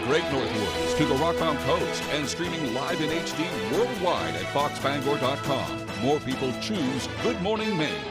Great Northwoods to the Rockbound Coast and streaming live in HD worldwide at foxbangor.com. More people choose Good Morning Maine.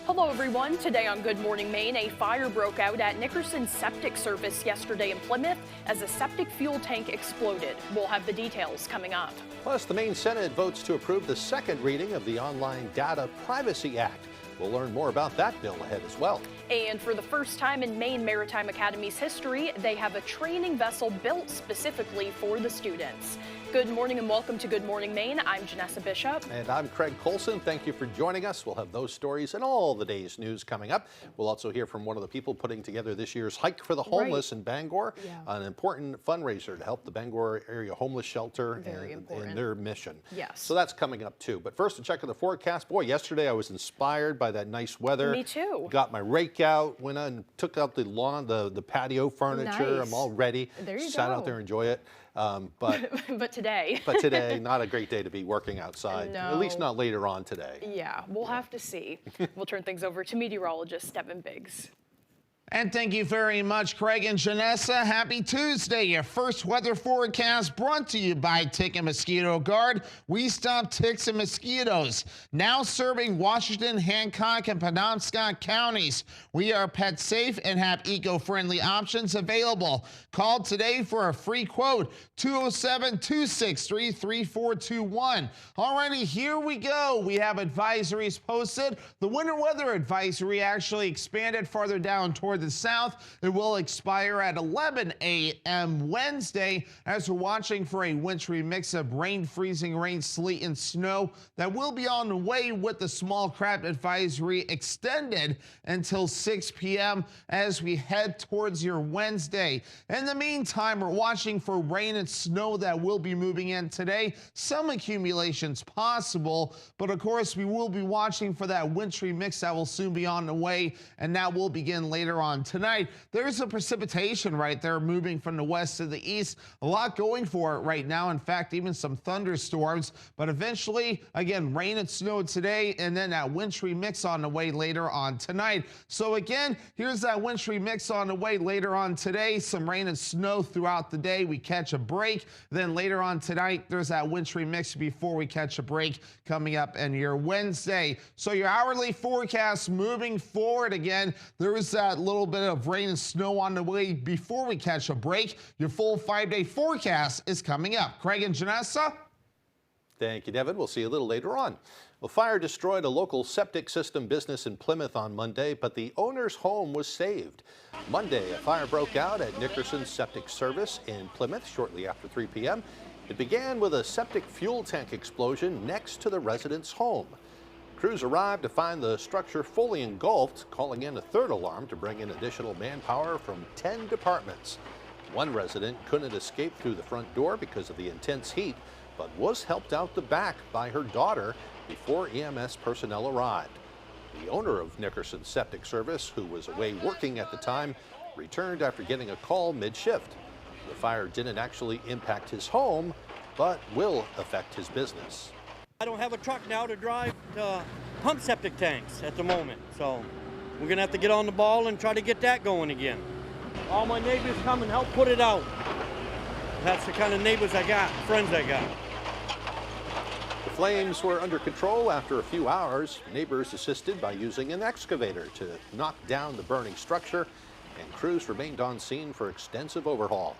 Hello everyone. Today on Good Morning Maine, a fire broke out at Nickerson Septic Service yesterday in Plymouth as a septic fuel tank exploded. We'll have the details coming up. Plus, the Maine Senate votes to approve the second reading of the Online Data Privacy Act. We'll learn more about that bill ahead as well. And for the first time in Maine Maritime Academy's history, they have a training vessel built specifically for the students. Good morning and welcome to Good Morning Maine. I'm Janessa Bishop. And I'm Craig Colson. Thank you for joining us. We'll have those stories and all the day's news coming up. We'll also hear from one of the people putting together this year's Hike for the Homeless in Bangor, an important fundraiser to help the Bangor area homeless shelter in their mission. Yes. So that's coming up too. But first, a check of the forecast. Boy, yesterday I was inspired by that nice weather. Me too. Got my rake out, went on, took out the lawn, the patio furniture. Nice. I'm all ready. There you Sat go. out there, enjoy it. But today. But today, not a great day to be working outside. No. At least not later on today. Yeah, we'll have to see. We'll turn things over to meteorologist Devin Biggs. And thank you very much, Craig and Janessa. Happy Tuesday. Your first weather forecast brought to you by Tick and Mosquito Guard. We stop ticks and mosquitoes. Now serving Washington, Hancock, and Penobscot counties. We are pet safe and have eco-friendly options available. Call today for a free quote, 207-263-3421. Alrighty, here we go. We have advisories posted. The winter weather advisory actually expanded farther down toward the south. It will expire at 11 a.m. Wednesday as we're watching for a wintry mix of rain, freezing rain, sleet, and snow that will be on the way with the small craft advisory extended until 6 p.m. as we head towards your Wednesday. In the meantime, we're watching for rain and snow that will be moving in today. Some accumulations possible, but of course we will be watching for that wintry mix that will soon be on the way, and that will begin later on tonight. There's a precipitation right there moving from the west to the east. A lot going for it right now. In fact, even some thunderstorms, but eventually, again, rain and snow today, and then that wintry mix on the way later on tonight. So again, here's that wintry mix on the way later on today. Some rain and snow throughout the day. We catch a break. Then later on tonight, there's that wintry mix before we catch a break coming up in your Wednesday. So your hourly forecast moving forward again, there is that little bit of rain and snow on the way before we catch a break. Your full 5-day forecast is coming up. Craig and Janessa. Thank you, Devin. We'll see you a little later on. Well, fire destroyed a local septic system business in Plymouth on Monday, but the owner's home was saved. Monday, a fire broke out at Nickerson Septic Service in Plymouth shortly after 3 p.m. It began with a septic fuel tank explosion next to the resident's home. Crews arrived to find the structure fully engulfed, calling in a third alarm to bring in additional manpower from 10 departments. One resident couldn't escape through the front door because of the intense heat, but was helped out the back by her daughter before EMS personnel arrived. The owner of Nickerson Septic Service, who was away working at the time, returned after getting a call mid-shift. The fire didn't actually impact his home, but will affect his business. I don't have a truck now to drive to pump septic tanks at the moment, so we're gonna have to get on the ball and try to get that going again. All my neighbors come and help put it out. That's the kind of neighbors I got, friends I got. The flames were under control after a few hours. Neighbors assisted by using an excavator to knock down the burning structure, and crews remained on scene for extensive overhaul.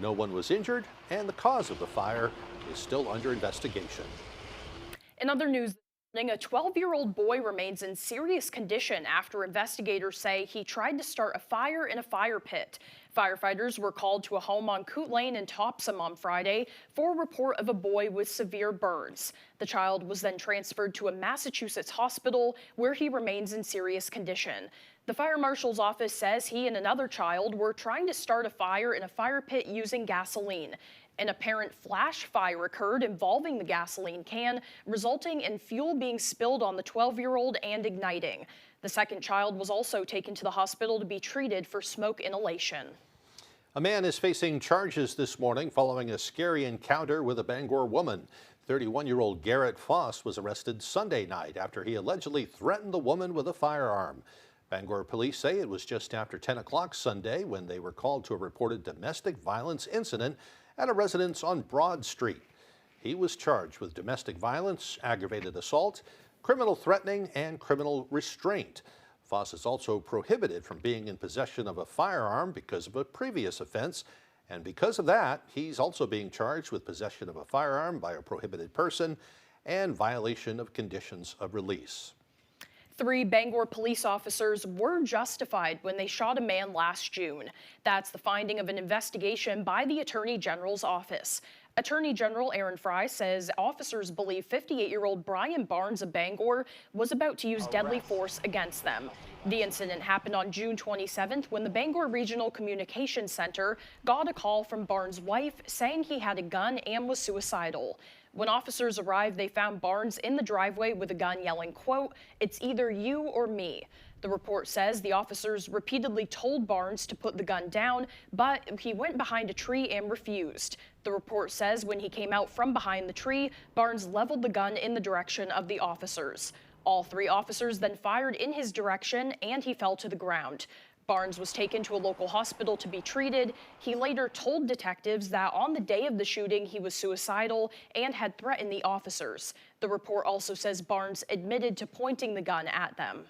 No one was injured, and the cause of the fire is still under investigation. In other news, a 12-year-old boy remains in serious condition after investigators say he tried to start a fire in a fire pit. Firefighters were called to a home on Coot Lane in Topsom on Friday for a report of a boy with severe burns. The child was then transferred to a Massachusetts hospital where he remains in serious condition. The fire marshal's office says he and another child were trying to start a fire in a fire pit using gasoline. An apparent flash fire occurred involving the gasoline can, resulting in fuel being spilled on the 12-year-old and igniting. The second child was also taken to the hospital to be treated for smoke inhalation. A man is facing charges this morning following a scary encounter with a Bangor woman. 31-year-old Garrett Foss was arrested Sunday night after he allegedly threatened the woman with a firearm. Bangor police say it was just after 10 o'clock Sunday when they were called to a reported domestic violence incident at a residence on Broad Street. He was charged with domestic violence, aggravated assault, criminal threatening, and criminal restraint. Foss is also prohibited from being in possession of a firearm because of a previous offense, and because of that, he's also being charged with possession of a firearm by a prohibited person and violation of conditions of release. 3 Bangor police officers were justified when they shot a man last June. That's the finding of an investigation by the Attorney General's office. Attorney General Aaron Fry says officers believe 58-year-old Brian Barnes of Bangor was about to use deadly force against them. The incident happened on June 27th when the Bangor Regional Communications Center got a call from Barnes' wife saying he had a gun and was suicidal. When officers arrived, they found Barnes in the driveway with a gun yelling, quote, "It's either you or me." The report says the officers repeatedly told Barnes to put the gun down, but he went behind a tree and refused. The report says when he came out from behind the tree, Barnes leveled the gun in the direction of the officers. All 3 officers then fired in his direction and he fell to the ground. Barnes was taken to a local hospital to be treated. He later told detectives that on the day of the shooting, he was suicidal and had threatened the officers. The report also says Barnes admitted to pointing the gun at them.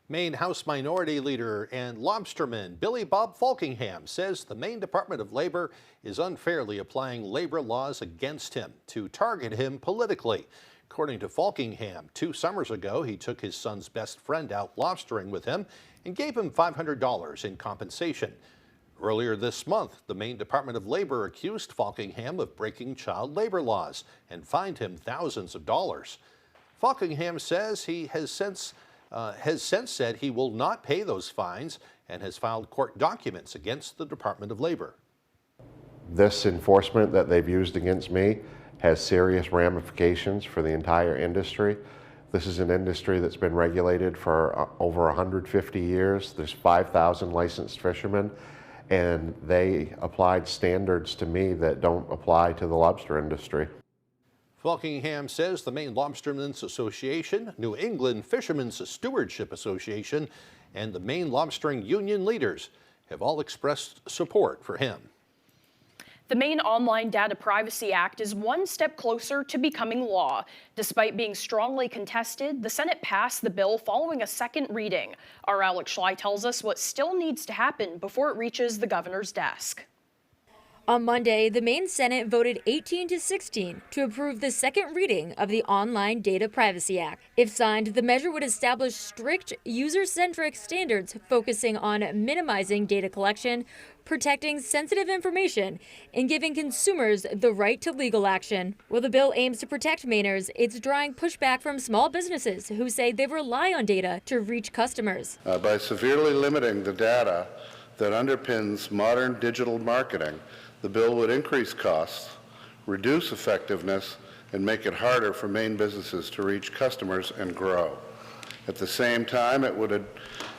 Maine House Minority Leader and lobsterman Billy Bob Falkingham says the Maine Department of Labor is unfairly applying labor laws against him to target him politically. According to Falkingham, 2 summers ago, he took his son's best friend out lobstering with him and gave him $500 in compensation. Earlier this month, the Maine Department of Labor accused Falkingham of breaking child labor laws and fined him thousands of dollars. Falkingham says he has since said he will not pay those fines and has filed court documents against the Department of Labor. This enforcement that they've used against me has serious ramifications for the entire industry. This is an industry that's been regulated for over 150 years. There's 5,000 licensed fishermen, and they applied standards to me that don't apply to the lobster industry. Falkingham says the Maine Lobstermen's Association, New England Fishermen's Stewardship Association, and the Maine Lobstering Union leaders have all expressed support for him. The Maine Online Data Privacy Act is one step closer to becoming law. Despite being strongly contested, the Senate passed the bill following a second reading. Our Alex Schley tells us what still needs to happen before it reaches the governor's desk. On Monday, the Maine Senate voted 18-16 to approve the second reading of the Online Data Privacy Act. If signed, the measure would establish strict, user-centric standards focusing on minimizing data collection, protecting sensitive information, and giving consumers the right to legal action. While the bill aims to protect Mainers, it's drawing pushback from small businesses who say they rely on data to reach customers. By severely limiting the data that underpins modern digital marketing, the bill would increase costs, reduce effectiveness, and make it harder for Maine businesses to reach customers and grow. At the same time, it would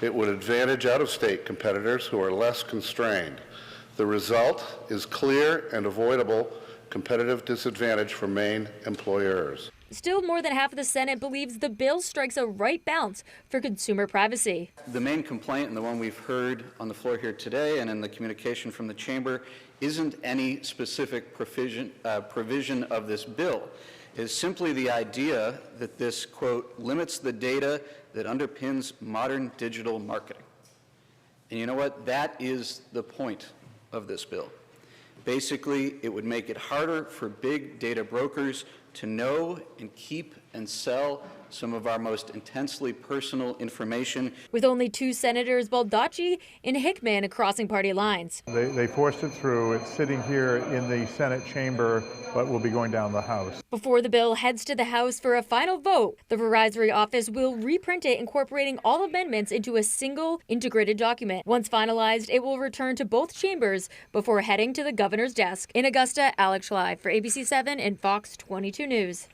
advantage out-of-state competitors who are less constrained. The result is clear and avoidable competitive disadvantage for Maine employers. Still, more than half of the Senate believes the bill strikes a right balance for consumer privacy. The main complaint, and the one we've heard on the floor here today and in the communication from the chamber, isn't any specific provision of this bill. It is simply the idea that this, quote, limits the data that underpins modern digital marketing. And you know what? That is the point of this bill. Basically, it would make it harder for big data brokers to know and keep and sell some of our most intensely personal information. With only 2 senators, Baldacci and Hickman, crossing party lines. They forced it through. It's sitting here in the Senate chamber, but will be going down the House. Before the bill heads to the House for a final vote, the Verizon office will reprint it, incorporating all amendments into a single integrated document. Once finalized, it will return to both chambers before heading to the governor's desk. In Augusta, Alex Schley for ABC 7 and Fox 22 News.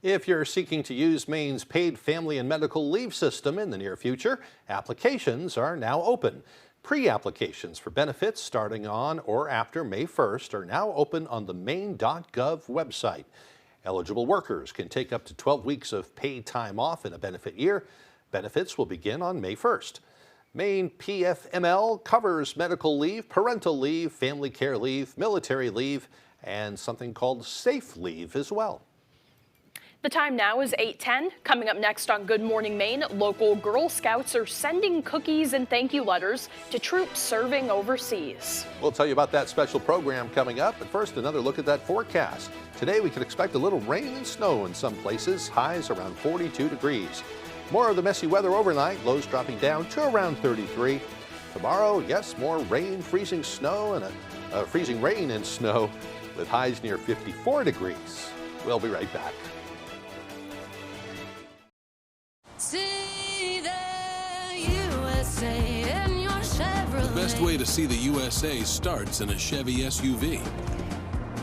If you're seeking to use Maine's paid family and medical leave system in the near future, applications are now open. Pre-applications for benefits starting on or after May 1st are now open on the maine.gov website. Eligible workers can take up to 12 weeks of paid time off in a benefit year. Benefits will begin on May 1st. Maine PFML covers medical leave, parental leave, family care leave, military leave, and something called safe leave as well. The time now is 8:10. Coming up next on Good Morning Maine, local Girl Scouts are sending cookies and thank you letters to troops serving overseas. We'll tell you about that special program coming up, but first another look at that forecast. Today we can expect a little rain and snow in some places, highs around 42 degrees. More of the messy weather overnight, lows dropping down to around 33. Tomorrow, yes, more rain, freezing snow, and freezing rain and snow with highs near 54 degrees. We'll be right back. See the USA in your Chevrolet. The best way to see the USA starts in a Chevy SUV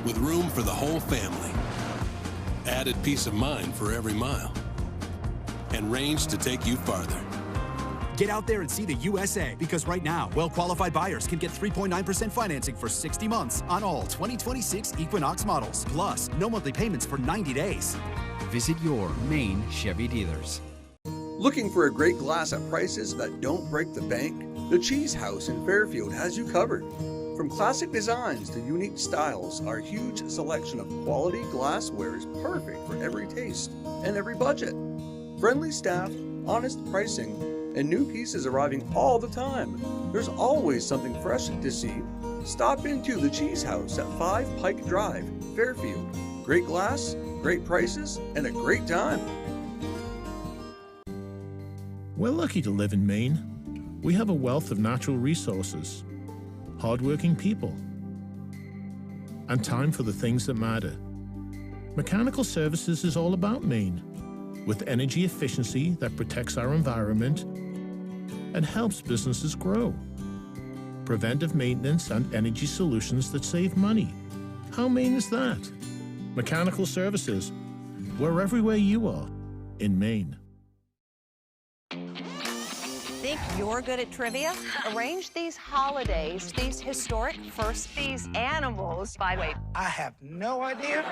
with room for the whole family, added peace of mind for every mile, and range to take you farther. Get out there and see the USA, because right now, well-qualified buyers can get 3.9% financing for 60 months on all 2026 Equinox models. Plus, no monthly payments for 90 days. Visit your Maine Chevy dealers. Looking for a great glass at prices that don't break the bank? The Cheese House in Fairfield has you covered. From classic designs to unique styles, our huge selection of quality glassware is perfect for every taste and every budget. Friendly staff, honest pricing, and new pieces arriving all the time. There's always something fresh to see. Stop into the Cheese House at 5 Pike Drive, Fairfield. Great glass, great prices, and a great time. We're lucky to live in Maine. We have a wealth of natural resources, hardworking people, and time for the things that matter. Mechanical Services is all about Maine, with energy efficiency that protects our environment and helps businesses grow. Preventive maintenance and energy solutions that save money. How Maine is that? Mechanical Services. We're everywhere you are in Maine. Think you're good at trivia? Arrange these holidays, these historic firsts, these animals. By the way, I have no idea.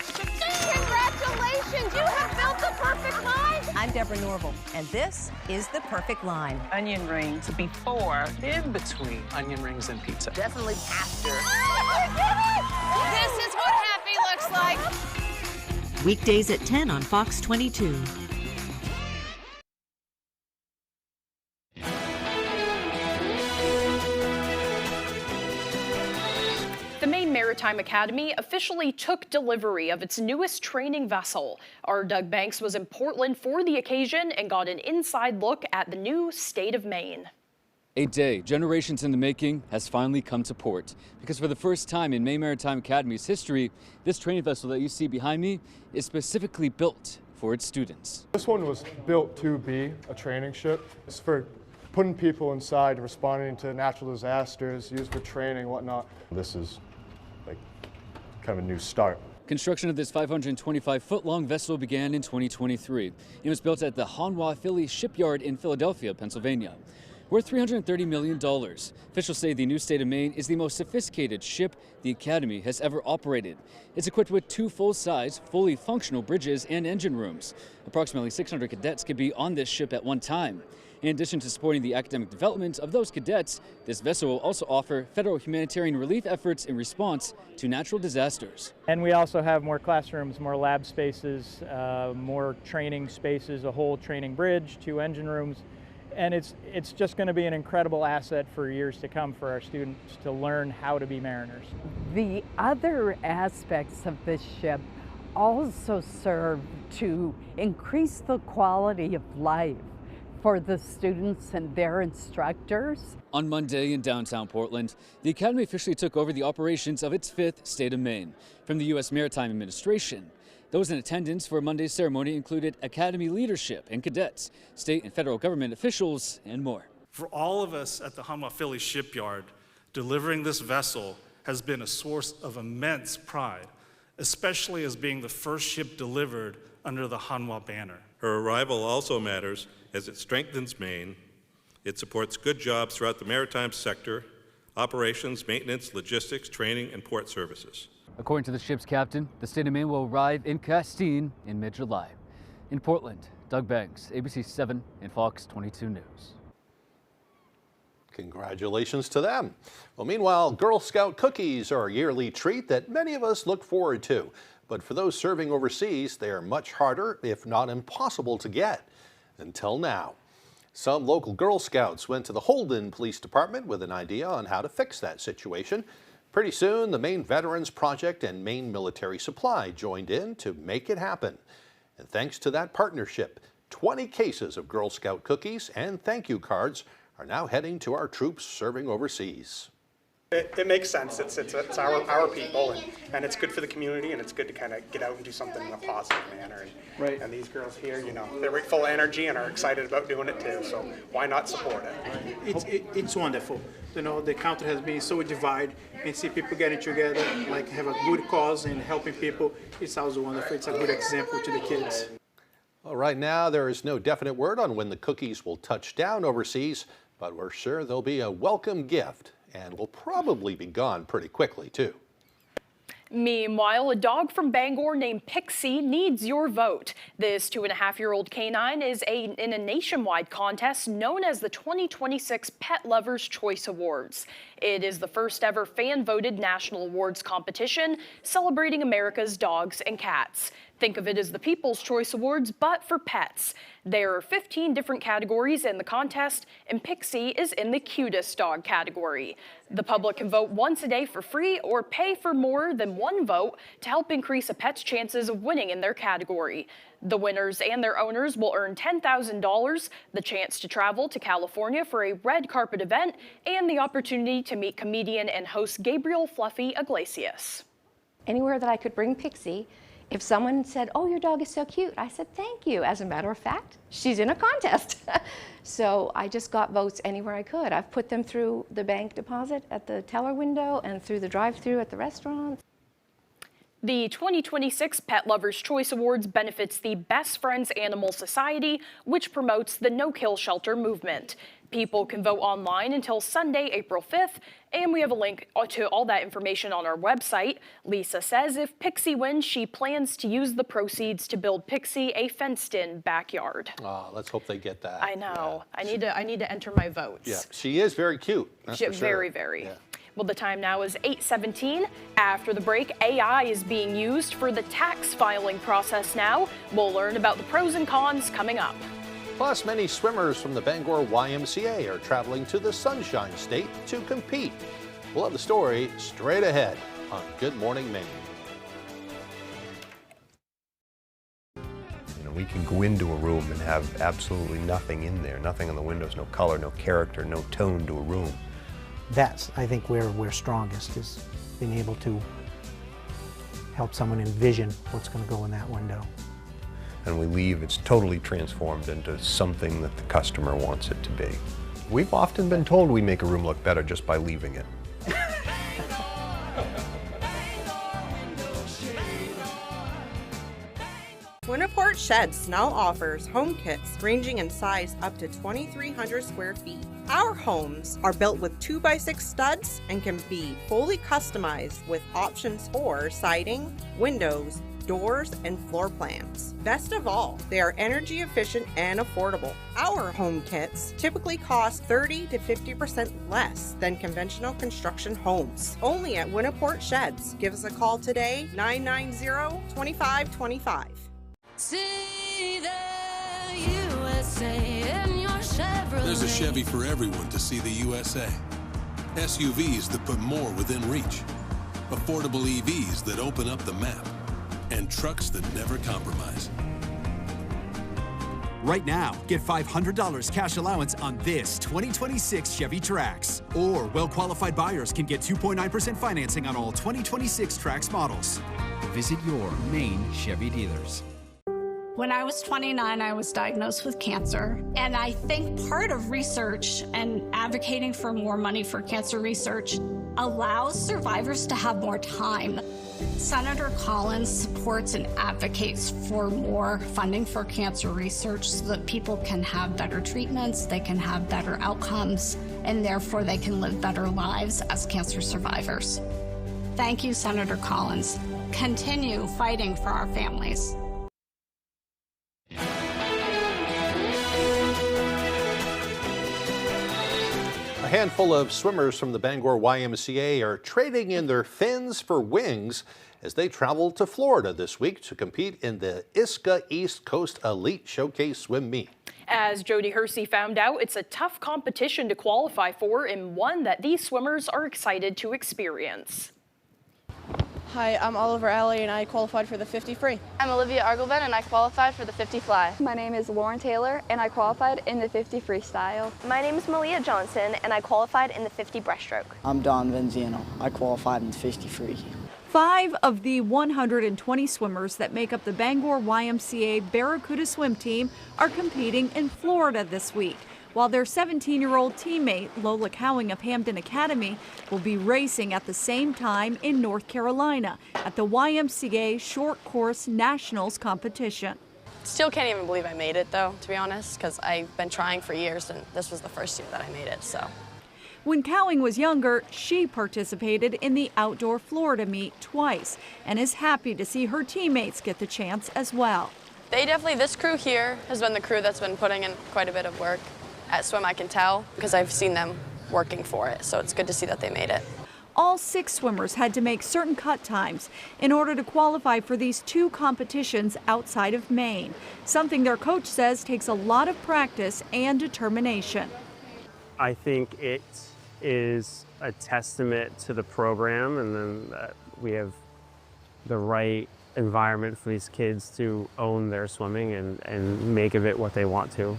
Congratulations, you have built the perfect line. I'm Deborah Norville, and this is the perfect line. Onion rings before, in between onion rings and pizza. Definitely after. Oh, this is what happy looks like. Weekdays at 10 on Fox 22. The Maine Maritime Academy officially took delivery of its newest training vessel. Our Doug Banks was in Portland for the occasion and got an inside look at the new state of Maine. A day, generations in the making, has finally come to port. Because for the first time in Maine Maritime Academy's history, this training vessel that you see behind me is specifically built for its students. This one was built to be a training ship. It's for putting people inside, responding to natural disasters, used for training and whatnot. This is like kind of a new start. Construction of this 525-foot-long vessel began in 2023. It was built at the Hanwha Philly Shipyard in Philadelphia, Pennsylvania. Worth $330 million. Officials say the new state of Maine is the most sophisticated ship the Academy has ever operated. It's equipped with 2 full-size, fully functional bridges and engine rooms. Approximately 600 cadets could be on this ship at one time. In addition to supporting the academic development of those cadets, this vessel will also offer federal humanitarian relief efforts in response to natural disasters. And we also have more classrooms, more lab spaces, more training spaces, a whole training bridge, 2 engine rooms. And it's just going to be an incredible asset for years to come for our students to learn how to be mariners. The other aspects of this ship also serve to increase the quality of life for the students and their instructors. On Monday in downtown Portland, the Academy officially took over the operations of its 5th state of Maine from the U.S. Maritime Administration. Those in attendance for Monday's ceremony included Academy leadership and cadets, state and federal government officials, and more. For all of us at the Hanwha Philly Shipyard, delivering this vessel has been a source of immense pride, especially as being the first ship delivered under the Hanwha banner. Her arrival also matters as it strengthens Maine. It supports good jobs throughout the maritime sector, operations, maintenance, logistics, training, and port services. According to the ship's captain, the state of Maine will arrive in Castine in mid-July. In Portland, Doug Banks, ABC 7 and Fox 22 News. Congratulations to them. Well, meanwhile, Girl Scout cookies are a yearly treat that many of us look forward to. But for those serving overseas, they are much harder, if not impossible, to get. Until now. Some local Girl Scouts went to the Holden Police Department with an idea on how to fix that situation. Pretty soon, the Maine Veterans Project and Maine Military Supply joined in to make it happen. And thanks to that partnership, 20 cases of Girl Scout cookies and thank you cards are now heading to our troops serving overseas. It makes sense. It's our people, and it's good for the community, and it's good to kind of get out and do something in a positive manner. Right. And these girls here, you know, they're full of energy and are excited about doing it too. So why not support it? It's wonderful. You know, the country has been so divided, and see people getting together, like have a good cause and helping people. It's also wonderful. It's a good example to the kids. Well, right now, there is no definite word on when the cookies will touch down overseas, but we're sure they'll be a welcome gift and will probably be gone pretty quickly, too. Meanwhile, a dog from Bangor named Pixie needs your vote. This 2.5-year-old canine is in a nationwide contest known as the 2026 Pet Lovers' Choice Awards. It is the first ever fan-voted national awards competition celebrating America's dogs and cats. Think of it as the People's Choice Awards, but for pets. There are 15 different categories in the contest, and Pixie is in the cutest dog category. The public can vote once a day for free or pay for more than one vote to help increase a pet's chances of winning in their category. The winners and their owners will earn $10,000, the chance to travel to California for a red carpet event, and the opportunity to meet comedian and host Gabriel Fluffy Iglesias. Anywhere that I could bring Pixie, if someone said, "Oh, your dog is so cute," I said, "Thank you." As a matter of fact, she's in a contest. So I just got votes anywhere I could. I've put them through the bank deposit at the teller window and through the drive-thru at the restaurant. The 2026 Pet Lovers' Choice Awards benefits the Best Friends Animal Society, which promotes the no-kill shelter movement. People can vote online until Sunday, April 5th, and we have a link to all that information on our website. Lisa says if Pixie wins, she plans to use the proceeds to build Pixie a fenced-in backyard. Oh, let's hope they get that. I know. Yeah. I need to enter my votes. Yeah, she is very cute. That's for sure. Very, very. Yeah. Well, the time now is 8:17. After the break, AI is being used for the tax filing process now. We'll learn about the pros and cons coming up. Plus, many swimmers from the Bangor YMCA are traveling to the Sunshine State to compete. We'll have the story straight ahead on Good Morning Maine. You know, we can go into a room and have absolutely nothing in there, nothing on the windows, no color, no character, no tone to a room. That's, I think, where we're strongest, is being able to help someone envision what's going to go in that window. And we leave, it's totally transformed into something that the customer wants it to be. We've often been told we make a room look better just by leaving it. Winniport Sheds now offers home kits ranging in size up to 2,300 square feet. Our homes are built with 2x6 studs and can be fully customized with options for siding, windows, doors, and floor plans. Best of all, they are energy efficient and affordable. Our home kits typically cost 30 to 50% less than conventional construction homes. Only at Winniport Sheds. Give us a call today, 990-2525. See the USA in your Chevrolet. There's a Chevy for everyone to see the USA. SUVs that put more within reach. Affordable EVs that open up the map. And trucks that never compromise. Right now, get $500 cash allowance on this 2026 Chevy Trax. Or well-qualified buyers can get 2.9% financing on all 2026 Trax models. Visit your Maine Chevy dealers. When I was 29, I was diagnosed with cancer. And I think part of research and advocating for more money for cancer research allows survivors to have more time. Senator Collins supports and advocates for more funding for cancer research so that people can have better treatments, they can have better outcomes, and therefore they can live better lives as cancer survivors. Thank you, Senator Collins. Continue fighting for our families. A handful of swimmers from the Bangor YMCA are trading in their fins for wings as they travel to Florida this week to compete in the ISCA East Coast Elite Showcase Swim Meet. As Jody Hersey found out, it's a tough competition to qualify for and one that these swimmers are excited to experience. Hi, I'm Oliver Alley and I qualified for the 50 free. I'm Olivia Argleven and I qualified for the 50 fly. My name is Lauren Taylor and I qualified in the 50 freestyle. My name is Malia Johnson and I qualified in the 50 breaststroke. I'm Don Venziano. I qualified in the 50 free. 5 of the 120 swimmers that make up the Bangor YMCA Barracuda swim team are competing in Florida this week, while their 17-year-old teammate, Lola Cowing of Hamden Academy, will be racing at the same time in North Carolina at the YMCA Short Course Nationals competition. Still can't even believe I made it though, to be honest, because I've been trying for years and this was the first year that I made it, so. When Cowing was younger, she participated in the outdoor Florida meet twice and is happy to see her teammates get the chance as well. This crew here has been the crew that's been putting in quite a bit of work at swim, I can tell, because I've seen them working for it, so it's good to see that they made it. All 6 swimmers had to make certain cut times in order to qualify for these 2 competitions outside of Maine, something their coach says takes a lot of practice and determination. I think it is a testament to the program, and then that we have the right environment for these kids to own their swimming and make of it what they want to.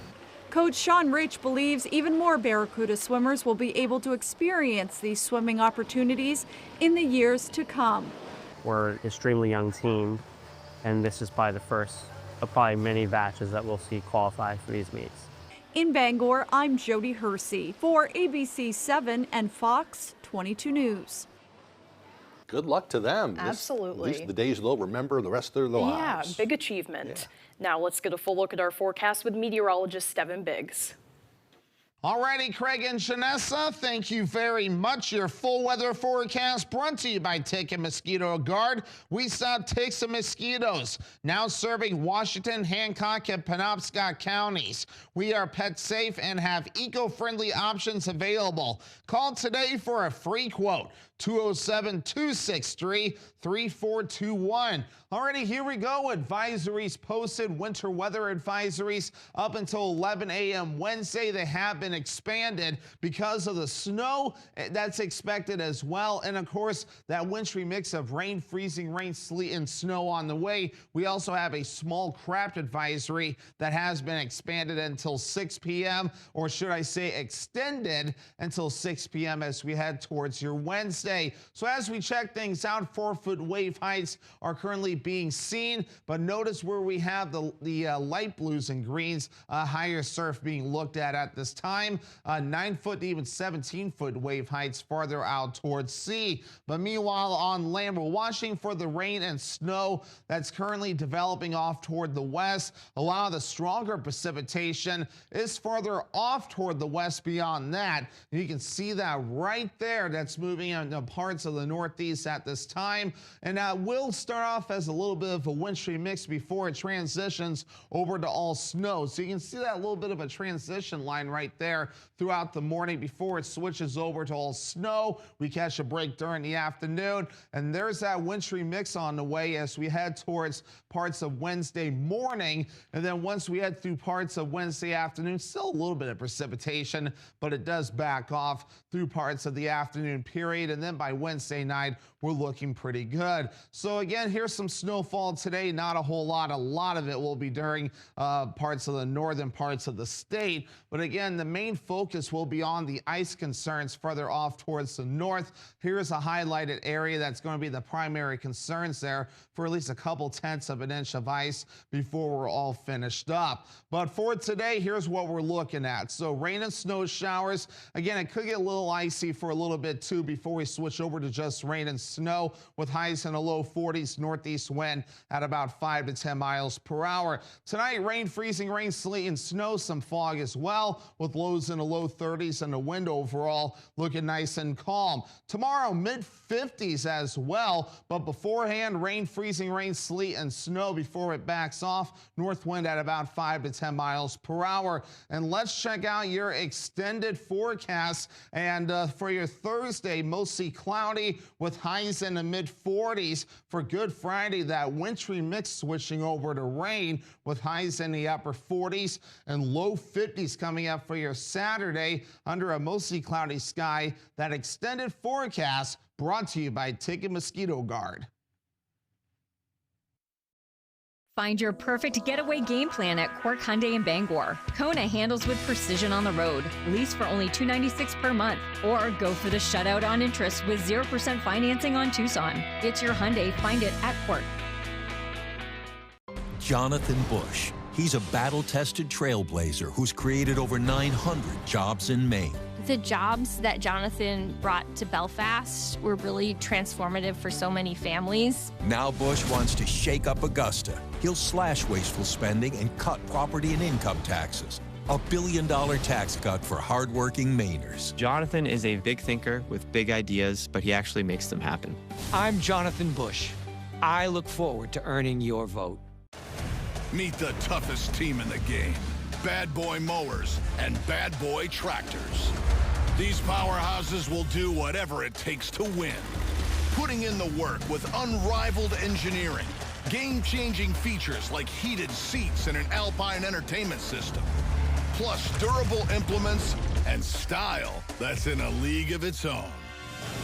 Coach Sean Rich believes even more Barracuda swimmers will be able to experience these swimming opportunities in the years to come. We're an extremely young team, and this is probably the first of probably many batches that we'll see qualify for these meets. In Bangor, I'm Jody Hersey for ABC 7 and Fox 22 News. Good luck to them. Absolutely. At least the days they'll remember the rest of their lives. Yeah, big achievement. Now let's get a full look at our forecast with meteorologist Steven Biggs. Alrighty, Craig and Janessa, thank you very much. Your full weather forecast brought to you by Take a Mosquito Guard. We saw ticks and mosquitoes, now serving Washington, Hancock, and Penobscot counties. We are pet safe and have eco-friendly options available. Call today for a free quote. 207-263-3421. Alrighty, here we go. Advisories posted, winter weather advisories up until 11 a.m. Wednesday. They have been expanded because of the snow that's expected as well. And of course, that wintry mix of rain, freezing rain, sleet, and snow on the way. We also have a small craft advisory that has been expanded until 6 p.m. or should I say extended until 6 p.m. as we head towards your Wednesday. So as we check things out, 4-foot wave heights are currently being seen, but notice where we have the light blues and greens, higher surf being looked at this time. 9-foot to even 17-foot wave heights farther out towards sea. But meanwhile on land, we're watching for the rain and snow that's currently developing off toward the west. A lot of the stronger precipitation is farther off toward the west beyond that. You can see that right there. That's moving into parts of the northeast at this time, and will start off as a little bit of a wintry mix before it transitions over to all snow. So you can see that little bit of a transition line right there throughout the morning before it switches over to all snow. We catch a break during the afternoon, and there's that wintry mix on the way as we head towards parts of Wednesday morning. And then once we head through parts of Wednesday afternoon, still a little bit of precipitation, but it does back off through parts of the afternoon period. And then by Wednesday night, we're looking pretty good. So again, here's some snowfall today. Not a whole lot. A lot of it will be during parts of the northern parts of the state. But again, the main focus will be on the ice concerns further off towards the north. Here's a highlighted area that's going to be the primary concerns there for at least a couple tenths of an inch of ice before we're all finished up. But for today, here's what we're looking at. So rain and snow showers. Again, it could get a little icy for a little bit too before we switch over to just rain and snow with highs in the low 40s, northeast wind at about 5 to 10 miles per hour. Tonight, rain, freezing rain, sleet, and snow, some fog as well with low lows in the low 30s and the wind overall looking nice and calm. Tomorrow, mid-50s as well, but beforehand, rain, freezing rain, sleet, and snow before it backs off. North wind at about 5 to 10 miles per hour. And let's check out your extended forecast. And for your Thursday, mostly cloudy with highs in the mid-40s. For Good Friday, that wintry mix switching over to rain with highs in the upper 40s and low 50s coming up for your Saturday under a mostly cloudy sky. That extended forecast brought to you by Ticket Mosquito Guard. Find your perfect getaway game plan at Quirk Hyundai in Bangor. Kona handles with precision on the road. Lease for only $296 per month. Or go for the shutout on interest with 0% financing on Tucson. It's your Hyundai. Find it at Quirk. Jonathan Bush. He's a battle-tested trailblazer who's created over 900 jobs in Maine. The jobs that Jonathan brought to Belfast were really transformative for so many families. Now Bush wants to shake up Augusta. He'll slash wasteful spending and cut property and income taxes. A $1 billion tax cut for hardworking Mainers. Jonathan is a big thinker with big ideas, but he actually makes them happen. I'm Jonathan Bush. I look forward to earning your vote. Meet the toughest team in the game. Bad Boy Mowers and Bad Boy Tractors. These powerhouses will do whatever it takes to win. Putting in the work with unrivaled engineering, game-changing features like heated seats and an Alpine entertainment system, plus durable implements and style that's in a league of its own.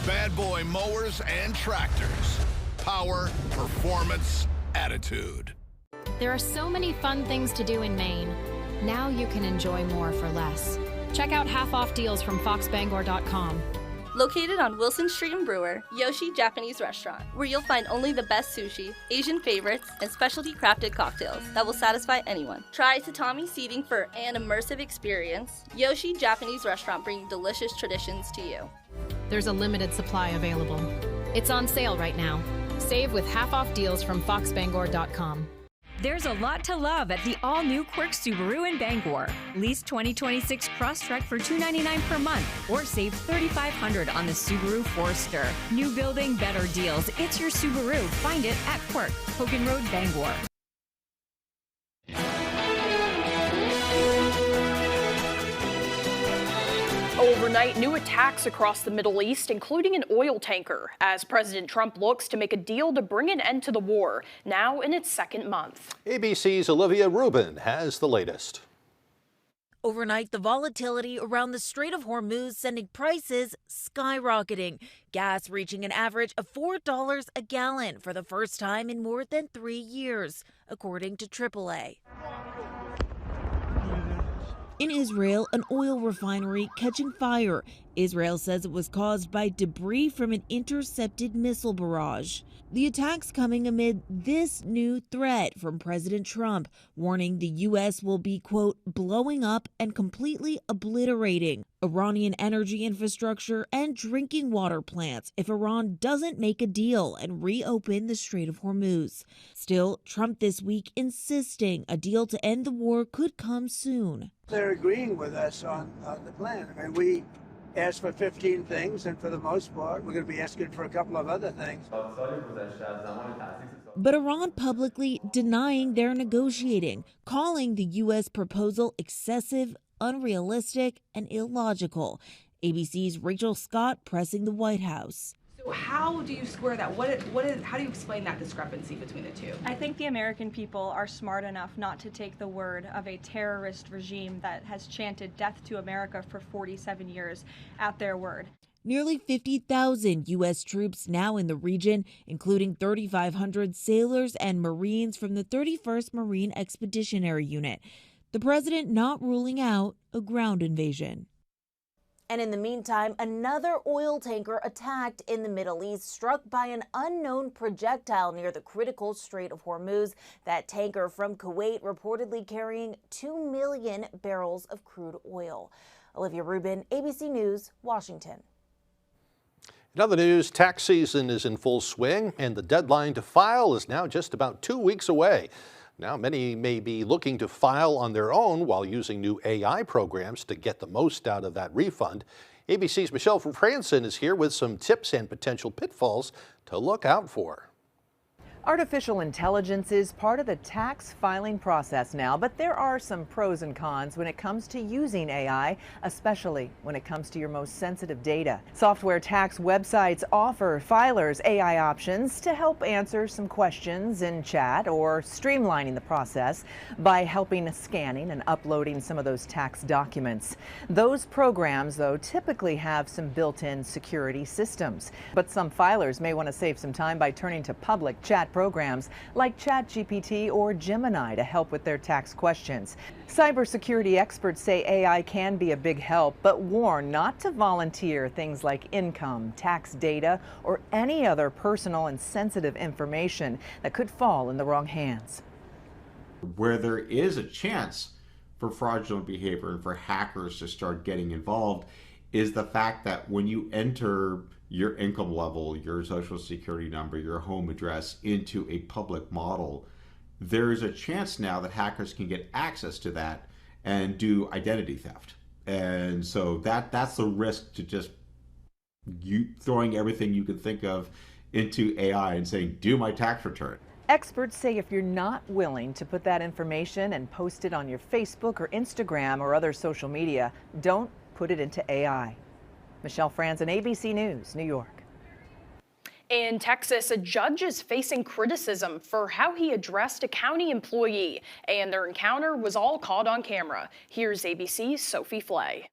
Bad Boy Mowers and Tractors. Power, performance, attitude. There are so many fun things to do in Maine. Now you can enjoy more for less. Check out half-off deals from foxbangor.com. Located on Wilson Street in Brewer, Yoshi Japanese Restaurant, where you'll find only the best sushi, Asian favorites, and specialty crafted cocktails that will satisfy anyone. Try tatami seating for an immersive experience. Yoshi Japanese Restaurant, bringing delicious traditions to you. There's a limited supply available. It's on sale right now. Save with half-off deals from foxbangor.com. There's a lot to love at the all-new Quirk Subaru in Bangor. Lease 2026 Crosstrek for $299 per month or save $3,500 on the Subaru Forester. New building, better deals. It's your Subaru. Find it at Quirk, Hogan Road, Bangor. Overnight, new attacks across the Middle East, including an oil tanker, as President Trump looks to make a deal to bring an end to the war, now in its second month. ABC's Olivia Rubin has the latest. Overnight, the volatility around the Strait of Hormuz sending prices skyrocketing. Gas reaching an average of $4 a gallon for the first time in more than 3 years, according to AAA. In Israel, an oil refinery catching fire. Israel says it was caused by debris from an intercepted missile barrage. The attacks coming amid this new threat from President Trump, warning the U.S. will be, quote, blowing up and completely obliterating Iranian energy infrastructure and drinking water plants if Iran doesn't make a deal and reopen the Strait of Hormuz. Still, Trump this week insisting a deal to end the war could come soon. They're agreeing with us on the plan. I mean, we asked for 15 things, and for the most part, we're going to be asking for a couple of other things. But Iran publicly denying they're negotiating, calling the U.S. proposal excessive, unrealistic, and illogical. ABC's Rachel Scott pressing the White House. So how do you square that? How do you explain that discrepancy between the two? I think the American people are smart enough not to take the word of a terrorist regime that has chanted death to America for 47 years at their word. Nearly 50,000 U.S. troops now in the region, including 3,500 sailors and Marines from the 31st Marine Expeditionary Unit. The president not ruling out a ground invasion. And in the meantime, another oil tanker attacked in the Middle East, struck by an unknown projectile near the critical Strait of Hormuz. That tanker from Kuwait reportedly carrying 2 million barrels of crude oil. Olivia Rubin, ABC News, Washington. In other news, tax season is in full swing, and the deadline to file is now just about 2 weeks away. Now, many may be looking to file on their own while using new AI programs to get the most out of that refund. ABC's Michelle Franson is here with some tips and potential pitfalls to look out for. Artificial intelligence is part of the tax filing process now, but there are some pros and cons when it comes to using AI, especially when it comes to your most sensitive data. Software tax websites offer filers AI options to help answer some questions in chat or streamlining the process by helping scanning and uploading some of those tax documents. Those programs, though, typically have some built-in security systems, but some filers may want to save some time by turning to public chat programs like ChatGPT or Gemini to help with their tax questions. Cybersecurity experts say AI can be a big help, but warn not to volunteer things like income, tax data, or any other personal and sensitive information that could fall in the wrong hands. Where there is a chance for fraudulent behavior and for hackers to start getting involved is the fact that when you enter your income level, your social security number, your home address into a public model, there is a chance now that hackers can get access to that and do identity theft. And so that's the risk to just you throwing everything you can think of into AI and saying, do my tax return. Experts say if you're not willing to put that information and post it on your Facebook or Instagram or other social media, don't put it into AI. Michelle Franson, ABC News, New York. In Texas, a judge is facing criticism for how he addressed a county employee, and their encounter was all caught on camera. Here's ABC's Sophie Flay.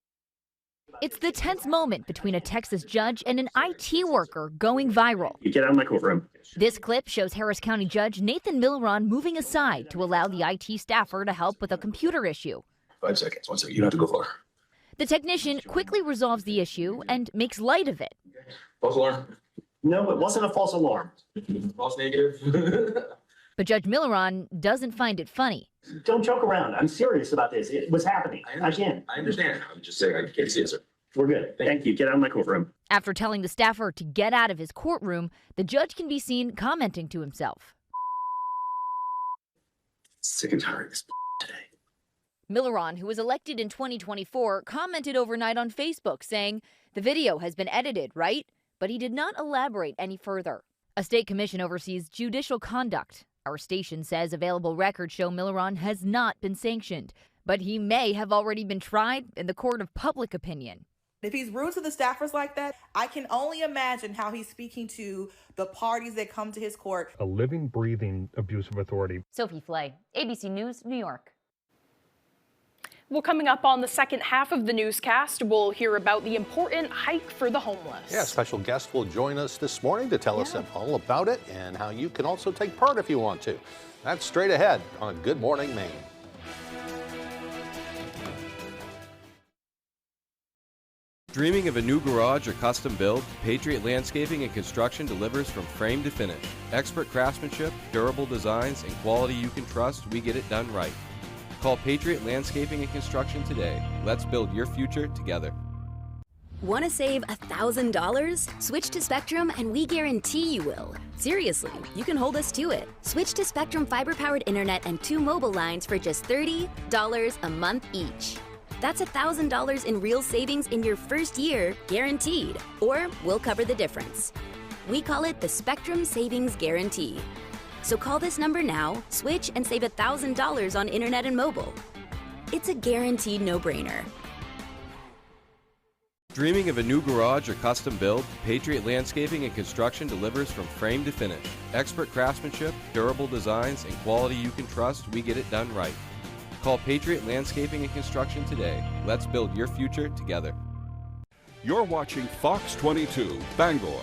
It's the tense moment between a Texas judge and an IT worker going viral. You get out of my courtroom. This clip shows Harris County Judge Nathan Milron moving aside to allow the IT staffer to help with a computer issue. 5 seconds. 1 second. You don't have to go far. The technician quickly resolves the issue and makes light of it. False alarm. No, it wasn't a false alarm. False negative. But Judge Milron doesn't find it funny. Don't joke around. I'm serious about this. It was happening. Again. I understand. I'm just saying I can't see it, sir. We're good. Thank you. Get out of my courtroom. After telling the staffer to get out of his courtroom, the judge can be seen commenting to himself. Sick and tired of this today. Milron, who was elected in 2024, commented overnight on Facebook saying, "The video has been edited, right?" But he did not elaborate any further. A state commission oversees judicial conduct. Our station says available records show Milron has not been sanctioned, but he may have already been tried in the court of public opinion. If he's rude to the staffers like that, I can only imagine how he's speaking to the parties that come to his court. A living, breathing abuse of authority. Sophie Flay, ABC News, New York. Well, coming up on the second half of the newscast, we'll hear about the important hike for the homeless. Yeah, a special guest will join us this morning to tell us all about it and how you can also take part if you want to. That's straight ahead on Good Morning Maine. Dreaming of a new garage or custom build? Patriot Landscaping and Construction delivers from frame to finish. Expert craftsmanship, durable designs, and quality you can trust, we get it done right. Call Patriot Landscaping and Construction today. Let's build your future together. Want to save $1,000? Switch to Spectrum and we guarantee you will. Seriously, you can hold us to it. Switch to Spectrum fiber-powered internet and 2 mobile lines for just $30 a month each. That's $1,000 in real savings in your first year, guaranteed. Or we'll cover the difference. We call it the Spectrum Savings Guarantee. So call this number now, switch, and save $1,000 on internet and mobile. It's a guaranteed no-brainer. Dreaming of a new garage or custom build? Patriot Landscaping and Construction delivers from frame to finish. Expert craftsmanship, durable designs, and quality you can trust, we get it done right. Call Patriot Landscaping and Construction today. Let's build your future together. You're watching Fox 22, Bangor.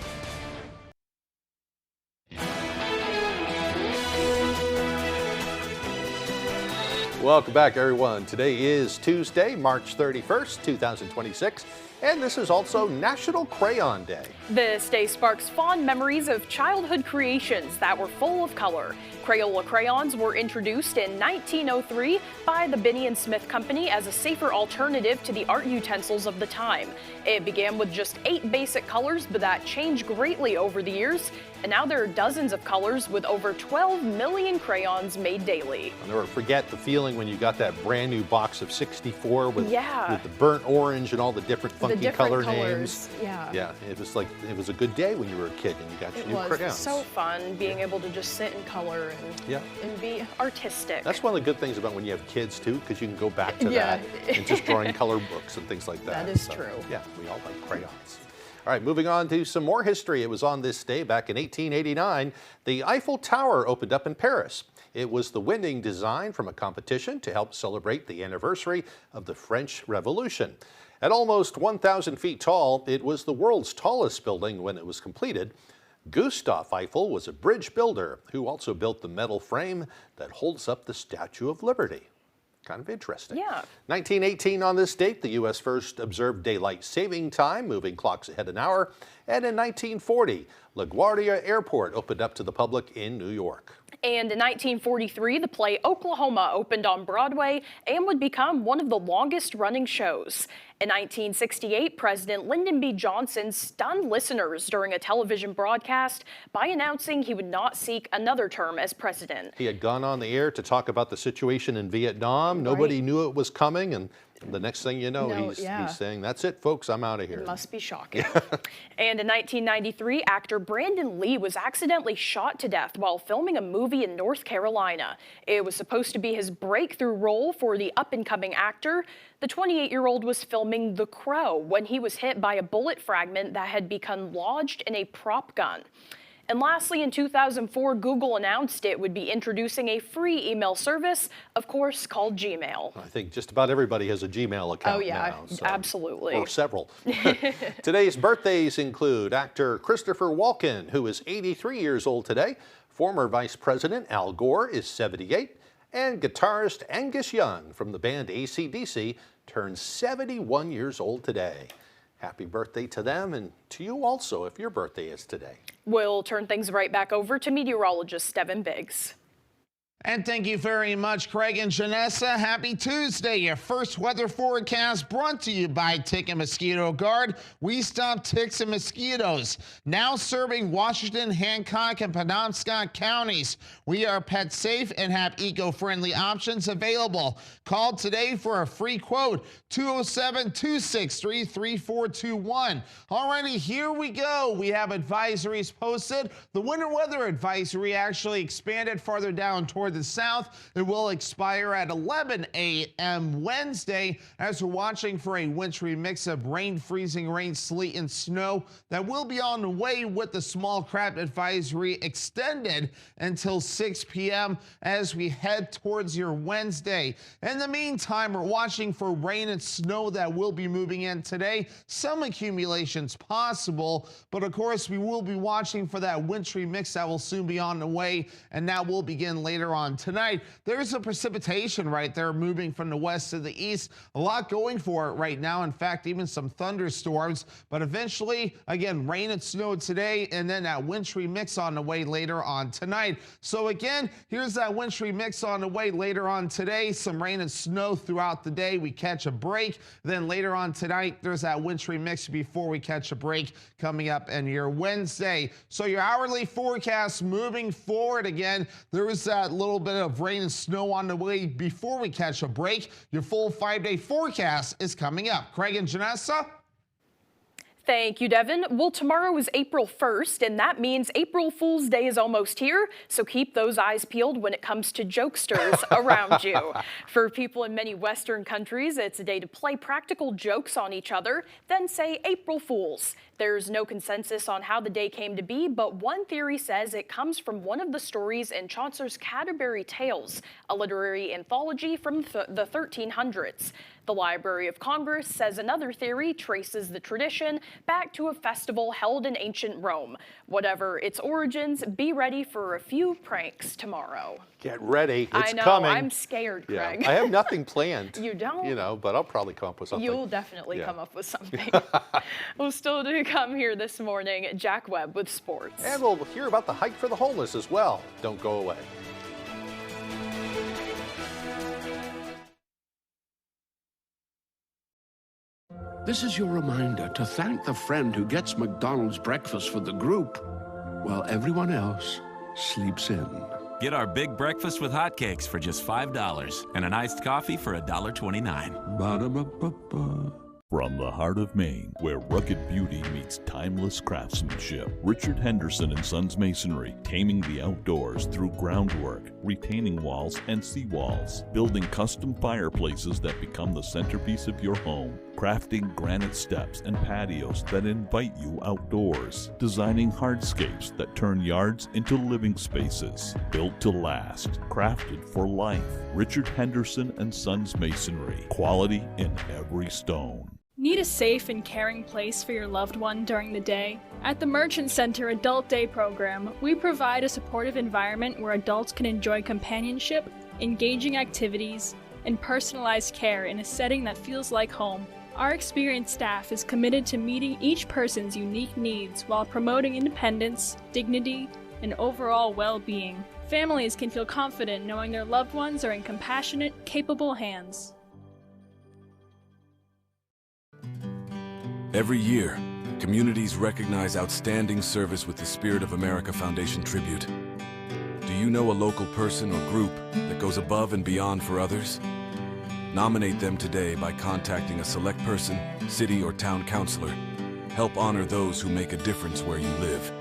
Welcome back, everyone. Today is Tuesday, March 31st, 2026, and this is also National Crayon Day. This day sparks fond memories of childhood creations that were full of color. Crayola crayons were introduced in 1903 by the Binney & Smith Company as a safer alternative to the art utensils of the time. It began with just 8 basic colors, but that changed greatly over the years, and now there are dozens of colors with over 12 million crayons made daily. I'll never forget the feeling when you got that brand new box of 64 with the burnt orange and all the different funky color names. Yeah, it was a good day when you were a kid and you got your new crayons. It was so fun being able to just sit in color and be artistic. That's one of the good things about when you have kids too, because you can go back to that and just drawing color books and things like that. That is true. Yeah, we all like crayons. All right, moving on to some more history. It was on this day back in 1889, the Eiffel Tower opened up in Paris. It was the winning design from a competition to help celebrate the anniversary of the French Revolution. At almost 1,000 feet tall, it was the world's tallest building when it was completed. Gustave Eiffel was a bridge builder who also built the metal frame that holds up the Statue of Liberty. Kind of interesting. Yeah. 1918 on this date, the U.S. first observed daylight saving time, moving clocks ahead an hour. And in 1940, LaGuardia Airport opened up to the public in New York. And in 1943, the play Oklahoma opened on Broadway and would become one of the longest running shows. In 1968, President Lyndon B. Johnson stunned listeners during a television broadcast by announcing he would not seek another term as president. He had gone on the air to talk about the situation in Vietnam. Nobody knew it was coming, and the next thing you know, he's saying, "That's it, folks, I'm out of here." It must be shocking. And in 1993, actor Brandon Lee was accidentally shot to death while filming a movie in North Carolina. It was supposed to be his breakthrough role for the up-and-coming actor. The 28-year-old was filming The Crow when he was hit by a bullet fragment that had become lodged in a prop gun. And lastly, in 2004, Google announced it would be introducing a free email service, of course, called Gmail. I think just about everybody has a Gmail account now. So, absolutely. Or several. Today's birthdays include actor Christopher Walken, who is 83 years old today. Former Vice President Al Gore is 78. And guitarist Angus Young from the band AC/DC turns 71 years old today. Happy birthday to them, and to you also if your birthday is today. We'll turn things right back over to meteorologist Devin Biggs. And thank you very much, Craig and Janessa. Happy Tuesday. Your first weather forecast brought to you by Tick and Mosquito Guard. We stop ticks and mosquitoes. Now serving Washington, Hancock, and Penobscot counties. We are pet safe and have eco-friendly options available. Call today for a free quote, 207-263-3421. Alrighty, here we go. We have advisories posted. The winter weather advisory actually expanded farther down toward the south. It will expire at 11 a.m. Wednesday as we're watching for a wintry mix of rain, freezing rain, sleet, and snow that will be on the way with the small craft advisory extended until 6 p.m. as we head towards your Wednesday. In the meantime, we're watching for rain and snow that will be moving in today. Some accumulations possible, but of course we will be watching for that wintry mix that will soon be on the way, and that will begin later on tonight. There's a precipitation right there moving from the west to the east. A lot going for it right now. In fact, even some thunderstorms, but eventually, again, rain and snow today, and then that wintry mix on the way later on tonight. So again, here's that wintry mix on the way later on today. Some rain and snow throughout the day. We catch a break. Then later on tonight, there's that wintry mix before we catch a break coming up in your Wednesday. So your hourly forecast moving forward again, there was that little bit of rain and snow on the way before we catch a break. Your full 5-day forecast is coming up. Craig and Janessa? Thank you, Devin. Well, tomorrow is April 1st, and that means April Fool's Day is almost here, so keep those eyes peeled when it comes to jokesters around you. For people in many Western countries, it's a day to play practical jokes on each other, then say April Fools. There's no consensus on how the day came to be, but one theory says it comes from one of the stories in Chaucer's Canterbury Tales, a literary anthology from the 1300s. The Library of Congress says another theory traces the tradition back to a festival held in ancient Rome. Whatever its origins, be ready for a few pranks tomorrow. Get ready. It's I know, coming. I'm scared, Craig. I have nothing planned. You don't? You know, but I'll probably come up with something. You'll definitely come up with something. We'll still do come here this morning. Jack Webb with sports. And we'll hear about the hike for the homeless as well. Don't go away. This is your reminder to thank the friend who gets McDonald's breakfast for the group while everyone else sleeps in. Get our big breakfast with hotcakes for just $5 and an iced coffee for $1.29. Ba-da-ba-ba-ba. From the heart of Maine, where rugged beauty meets timeless craftsmanship, Richard Henderson & Sons Masonry, taming the outdoors through groundwork, retaining walls and seawalls, building custom fireplaces that become the centerpiece of your home, crafting granite steps and patios that invite you outdoors, designing hardscapes that turn yards into living spaces, built to last, crafted for life. Richard Henderson & Sons Masonry, quality in every stone. Need a safe and caring place for your loved one during the day? At the Merchant Center Adult Day program, we provide a supportive environment where adults can enjoy companionship, engaging activities, and personalized care in a setting that feels like home. Our experienced staff is committed to meeting each person's unique needs while promoting independence, dignity, and overall well-being. Families can feel confident knowing their loved ones are in compassionate, capable hands. Every year, communities recognize outstanding service with the Spirit of America Foundation Tribute. Do you know a local person or group that goes above and beyond for others? Nominate them today by contacting a select person, city or town councilor. Help honor those who make a difference where you live.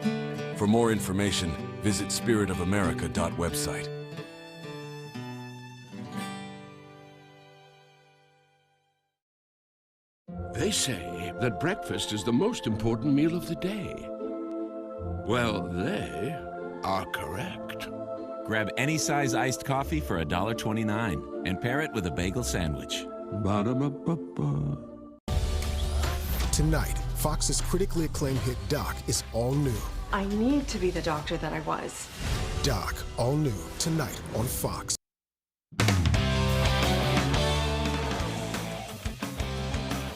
For more information, visit spiritofamerica.website. They say that breakfast is the most important meal of the day. Well, they are correct. Grab any size iced coffee for $1.29 and pair it with a bagel sandwich. Ba-da-ba-ba-ba. Tonight, Fox's critically acclaimed hit Doc is all new. I need to be the doctor that I was. Doc, all new, tonight on Fox.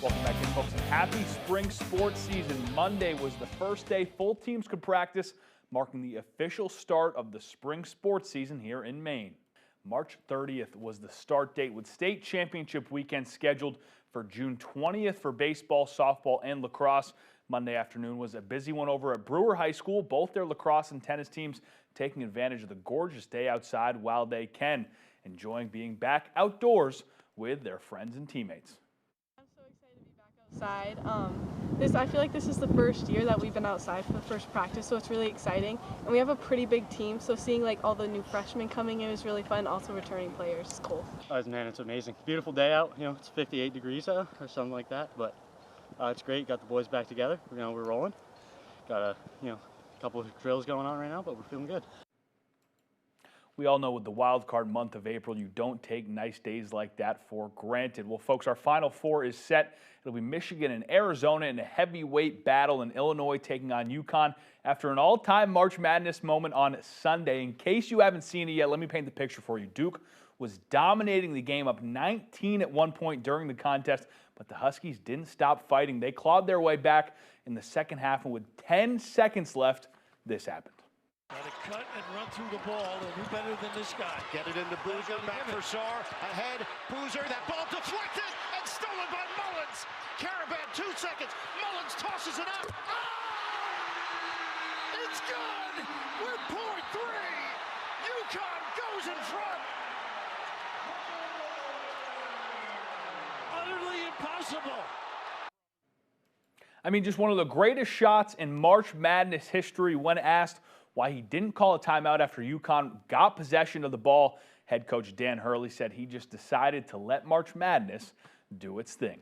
Welcome back in, folks. Happy spring sports season. Monday was the first day full teams could practice, marking the official start of the spring sports season here in Maine. March 30th was the start date, with state championship weekend scheduled for June 20th for baseball, softball, and lacrosse. Monday afternoon was a busy one over at Brewer High School. Both their lacrosse and tennis teams taking advantage of the gorgeous day outside while they can, enjoying being back outdoors with their friends and teammates. Outside. I feel like this is the first year that we've been outside for the first practice, so it's really exciting. And we have a pretty big team, so seeing like all the new freshmen coming in is really fun. Also returning players is cool. Man, it's amazing. Beautiful day out. You know, it's 58 degrees out or something like that, but it's great. Got the boys back together. We're rolling. Got a couple of drills going on right now, but we're feeling good. We all know with the wild card month of April, you don't take nice days like that for granted. Well, folks, our Final Four is set. It'll be Michigan and Arizona in a heavyweight battle, and Illinois taking on UConn after an all-time March Madness moment on Sunday. In case you haven't seen it yet, let me paint the picture for you. Duke was dominating the game, up 19 at one point during the contest, but the Huskies didn't stop fighting. They clawed their way back in the second half, and with 10 seconds left, this happened. Got to cut and run through the ball, and who better than this guy? Get it into Boozer, back for Saar, ahead, Boozer, that ball deflected and stolen by Mullins. Caravan, 2 seconds, Mullins tosses it up. Oh! It's good! We're point three! UConn goes in front! Utterly impossible! I mean, just one of the greatest shots in March Madness history. When asked why he didn't call a timeout after UConn got possession of the ball, head coach Dan Hurley said he just decided to let March Madness do its thing.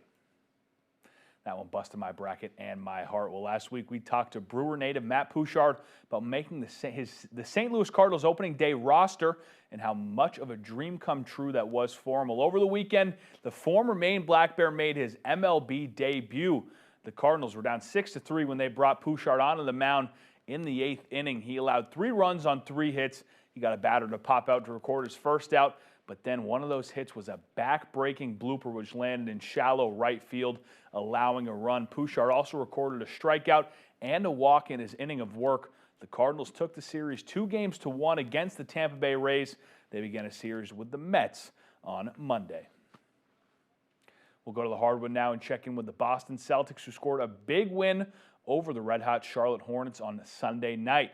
That one busted my bracket and my heart. Well, last week we talked to Brewer native Matt Pouchard about making the St. Louis Cardinals opening day roster and how much of a dream come true that was for him. Well, over the weekend, the former Maine Black Bear made his MLB debut. The Cardinals were down 6-3 when they brought Pouchard onto the mound in the 8th inning. He allowed 3 runs on 3 hits. He got a batter to pop out to record his first out, but then one of those hits was a back-breaking blooper which landed in shallow right field, allowing a run. Pouchard also recorded a strikeout and a walk in his inning of work. The Cardinals took the series 2-1 against the Tampa Bay Rays. They began a series with the Mets on Monday. We'll go to the hardwood now and check in with the Boston Celtics, who scored a big win over the red-hot Charlotte Hornets on Sunday night.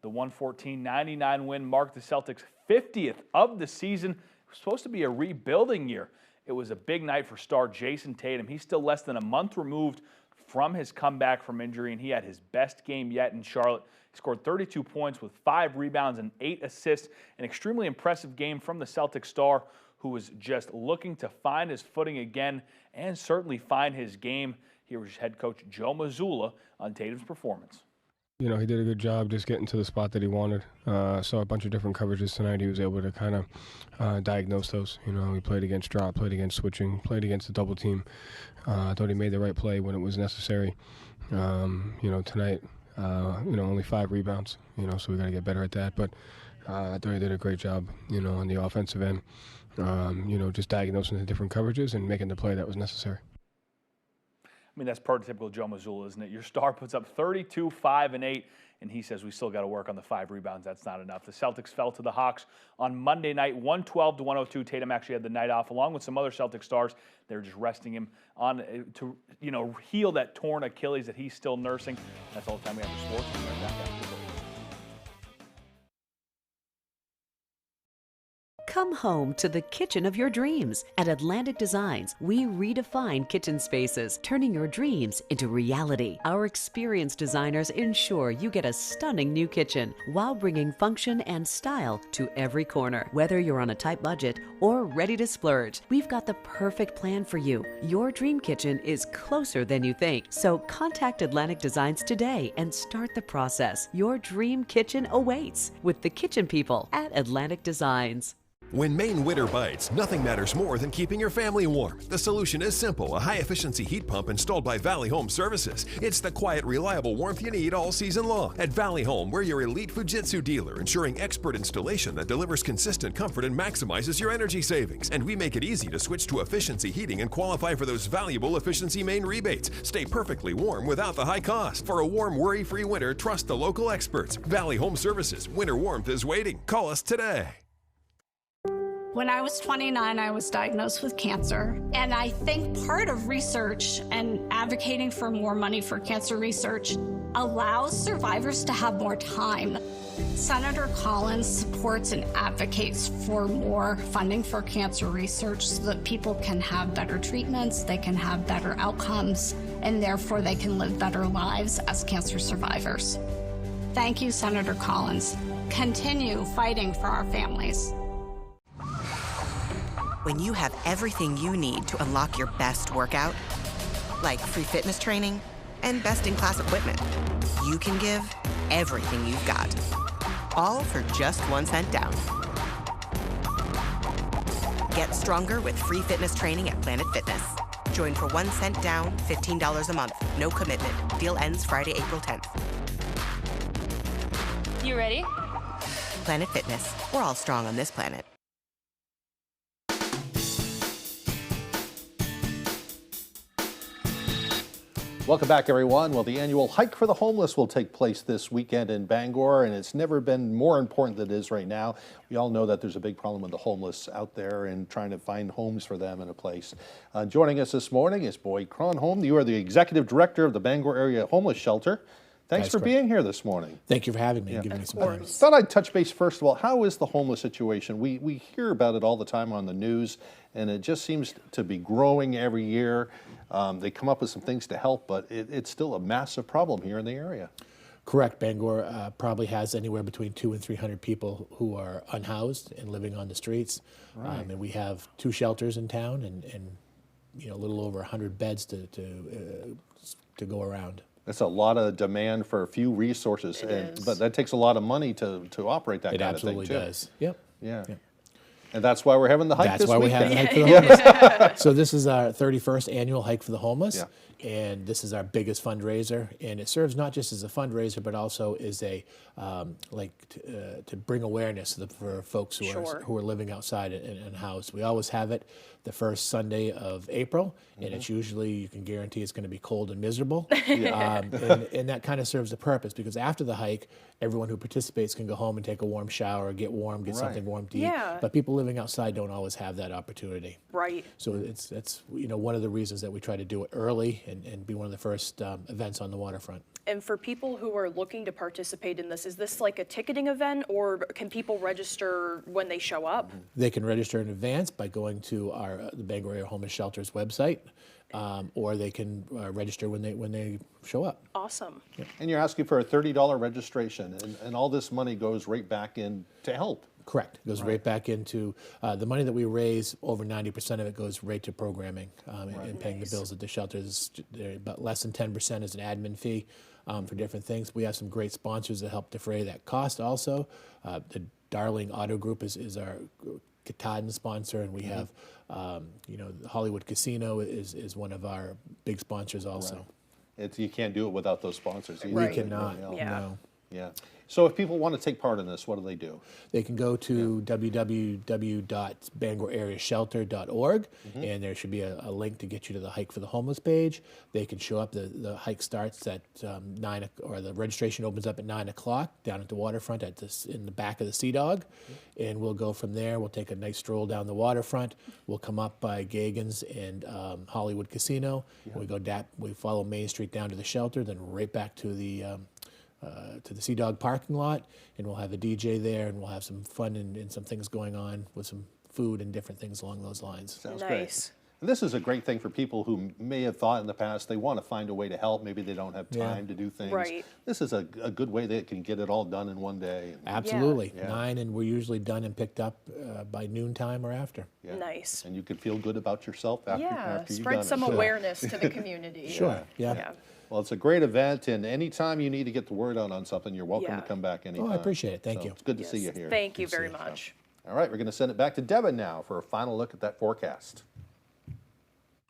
The 114-99 win marked the Celtics' 50th of the season. It was supposed to be a rebuilding year. It was a big night for star Jason Tatum. He's still less than a month removed from his comeback from injury, and he had his best game yet in Charlotte. He scored 32 points with 5 rebounds and 8 assists. An extremely impressive game from the Celtics star, who was just looking to find his footing again and certainly find his game. Here was head coach Joe Mazzulla on Tatum's performance. You know, he did a good job just getting to the spot that he wanted. Saw a bunch of different coverages tonight. He was able to kind of diagnose those. You know, he played against drop, played against switching, played against the double team. I thought he made the right play when it was necessary. You know, tonight, only 5 rebounds, so we got to get better at that. But I thought he did a great job, on the offensive end, just diagnosing the different coverages and making the play that was necessary. I mean, that's prototypical Joe Mazzulla, isn't it? Your star puts up 32, 5, and 8, and he says we still got to work on the 5 rebounds. That's not enough. The Celtics fell to the Hawks on Monday night, 112-102. Tatum actually had the night off, along with some other Celtic stars. They were just resting him on to heal that torn Achilles that he's still nursing. That's all the time we have for sports. We'll be right back after the break. Come home to the kitchen of your dreams. At Atlantic Designs, we redefine kitchen spaces, turning your dreams into reality. Our experienced designers ensure you get a stunning new kitchen while bringing function and style to every corner. Whether you're on a tight budget or ready to splurge, we've got the perfect plan for you. Your dream kitchen is closer than you think. So contact Atlantic Designs today and start the process. Your dream kitchen awaits with the kitchen people at Atlantic Designs. When Maine winter bites, nothing matters more than keeping your family warm. The solution is simple, a high-efficiency heat pump installed by Valley Home Services. It's the quiet, reliable warmth you need all season long. At Valley Home, we're your elite Fujitsu dealer, ensuring expert installation that delivers consistent comfort and maximizes your energy savings. And we make it easy to switch to efficiency heating and qualify for those valuable Efficiency Maine rebates. Stay perfectly warm without the high cost. For a warm, worry-free winter, trust the local experts. Valley Home Services. Winter warmth is waiting. Call us today. When I was 29, I was diagnosed with cancer. And I think part of research and advocating for more money for cancer research allows survivors to have more time. Senator Collins supports and advocates for more funding for cancer research so that people can have better treatments, they can have better outcomes, and therefore they can live better lives as cancer survivors. Thank you, Senator Collins. Continue fighting for our families. When you have everything you need to unlock your best workout, like free fitness training and best-in-class equipment, you can give everything you've got, all for just 1 cent down. Get stronger with free fitness training at Planet Fitness. Join for 1 cent down, $15 a month. No commitment. Deal ends Friday, April 10th. You ready? Planet Fitness. We're all strong on this planet. Welcome back, everyone. Well, the annual Hike for the Homeless will take place this weekend in Bangor, and it's never been more important than it is right now. We all know that there's a big problem with the homeless out there and trying to find homes for them in a place. Joining us this morning is Boyd Kronholm. You are the Executive Director of the Bangor Area Homeless Shelter. Thanks for being here this morning. Thank you for having me and giving me some time. Thought I'd touch base first of all. How is the homeless situation? We hear about it all the time on the news, and it just seems to be growing every year. They come up with some things to help, but it's still a massive problem here in the area. Correct. Bangor probably has anywhere between 200 and 300 people who are unhoused and living on the streets. Right. And we have 2 shelters in town, and a little over 100 beds to go around. That's a lot of demand for a few resources, but that takes a lot of money to operate that kind of thing, too. It absolutely does. Yep. Yeah. Yep. And that's why we're having the hike this weekend. That's why we have the Hike for the Homeless. So this is our 31st annual Hike for the Homeless, and this is our biggest fundraiser. And it serves not just as a fundraiser, but also as a to bring awareness for folks who are living outside and housed. We always have it the first Sunday of April, and it's usually, you can guarantee it's going to be cold and miserable. And that kind of serves a purpose, because after the hike, everyone who participates can go home and take a warm shower, get warm, get something warm to eat. But people living outside don't always have that opportunity. Right. So that's one of the reasons that we try to do it early and be one of the first events on the waterfront. And for people who are looking to participate in this, is this like a ticketing event, or can people register when they show up? They can register in advance by going to the Bangor Area Homeless Shelter's website, or they can register when they show up. Awesome. Yeah. And you're asking for a $30 registration, and all this money goes right back in to help. Correct. It goes right back into the money that we raise. Over 90% of it goes right to programming and paying the bills at the shelters. But less than 10% is an admin fee for different things. We have some great sponsors that help defray that cost also. The Darling Auto Group is our Katahdin sponsor, and we have, the Hollywood Casino is one of our big sponsors also. Right. You can't do it without those sponsors either. We cannot, no. Yeah. So if people want to take part in this, what do they do? They can go to www.bangorareashelter.org, and there should be a link to get you to the Hike for the Homeless page. They can show up. The hike starts at 9, or the registration opens up at 9 o'clock down at the waterfront in the back of the Sea Dog, and we'll go from there. We'll take a nice stroll down the waterfront. We'll come up by Gagan's and Hollywood Casino. We follow Main Street down to the shelter, then right back to the Sea Dog parking lot, and we'll have a DJ there, and we'll have some fun and some things going on with some food and different things along those lines. Sounds great. And this is a great thing for people who may have thought in the past they want to find a way to help. Maybe they don't have time to do things. Right. This is a good way they can get it all done in one day. Absolutely. 9, and we're usually done and picked up by noontime or after. Nice. And you can feel good about yourself after you've done it. Spread some awareness to the community. Sure. Yeah. Well, it's a great event, and anytime you need to get the word out on something, you're welcome to come back anytime. Oh, I appreciate it. Thank you. It's good to see you here. Thank you very much. All right, we're going to send it back to Devin now for a final look at that forecast.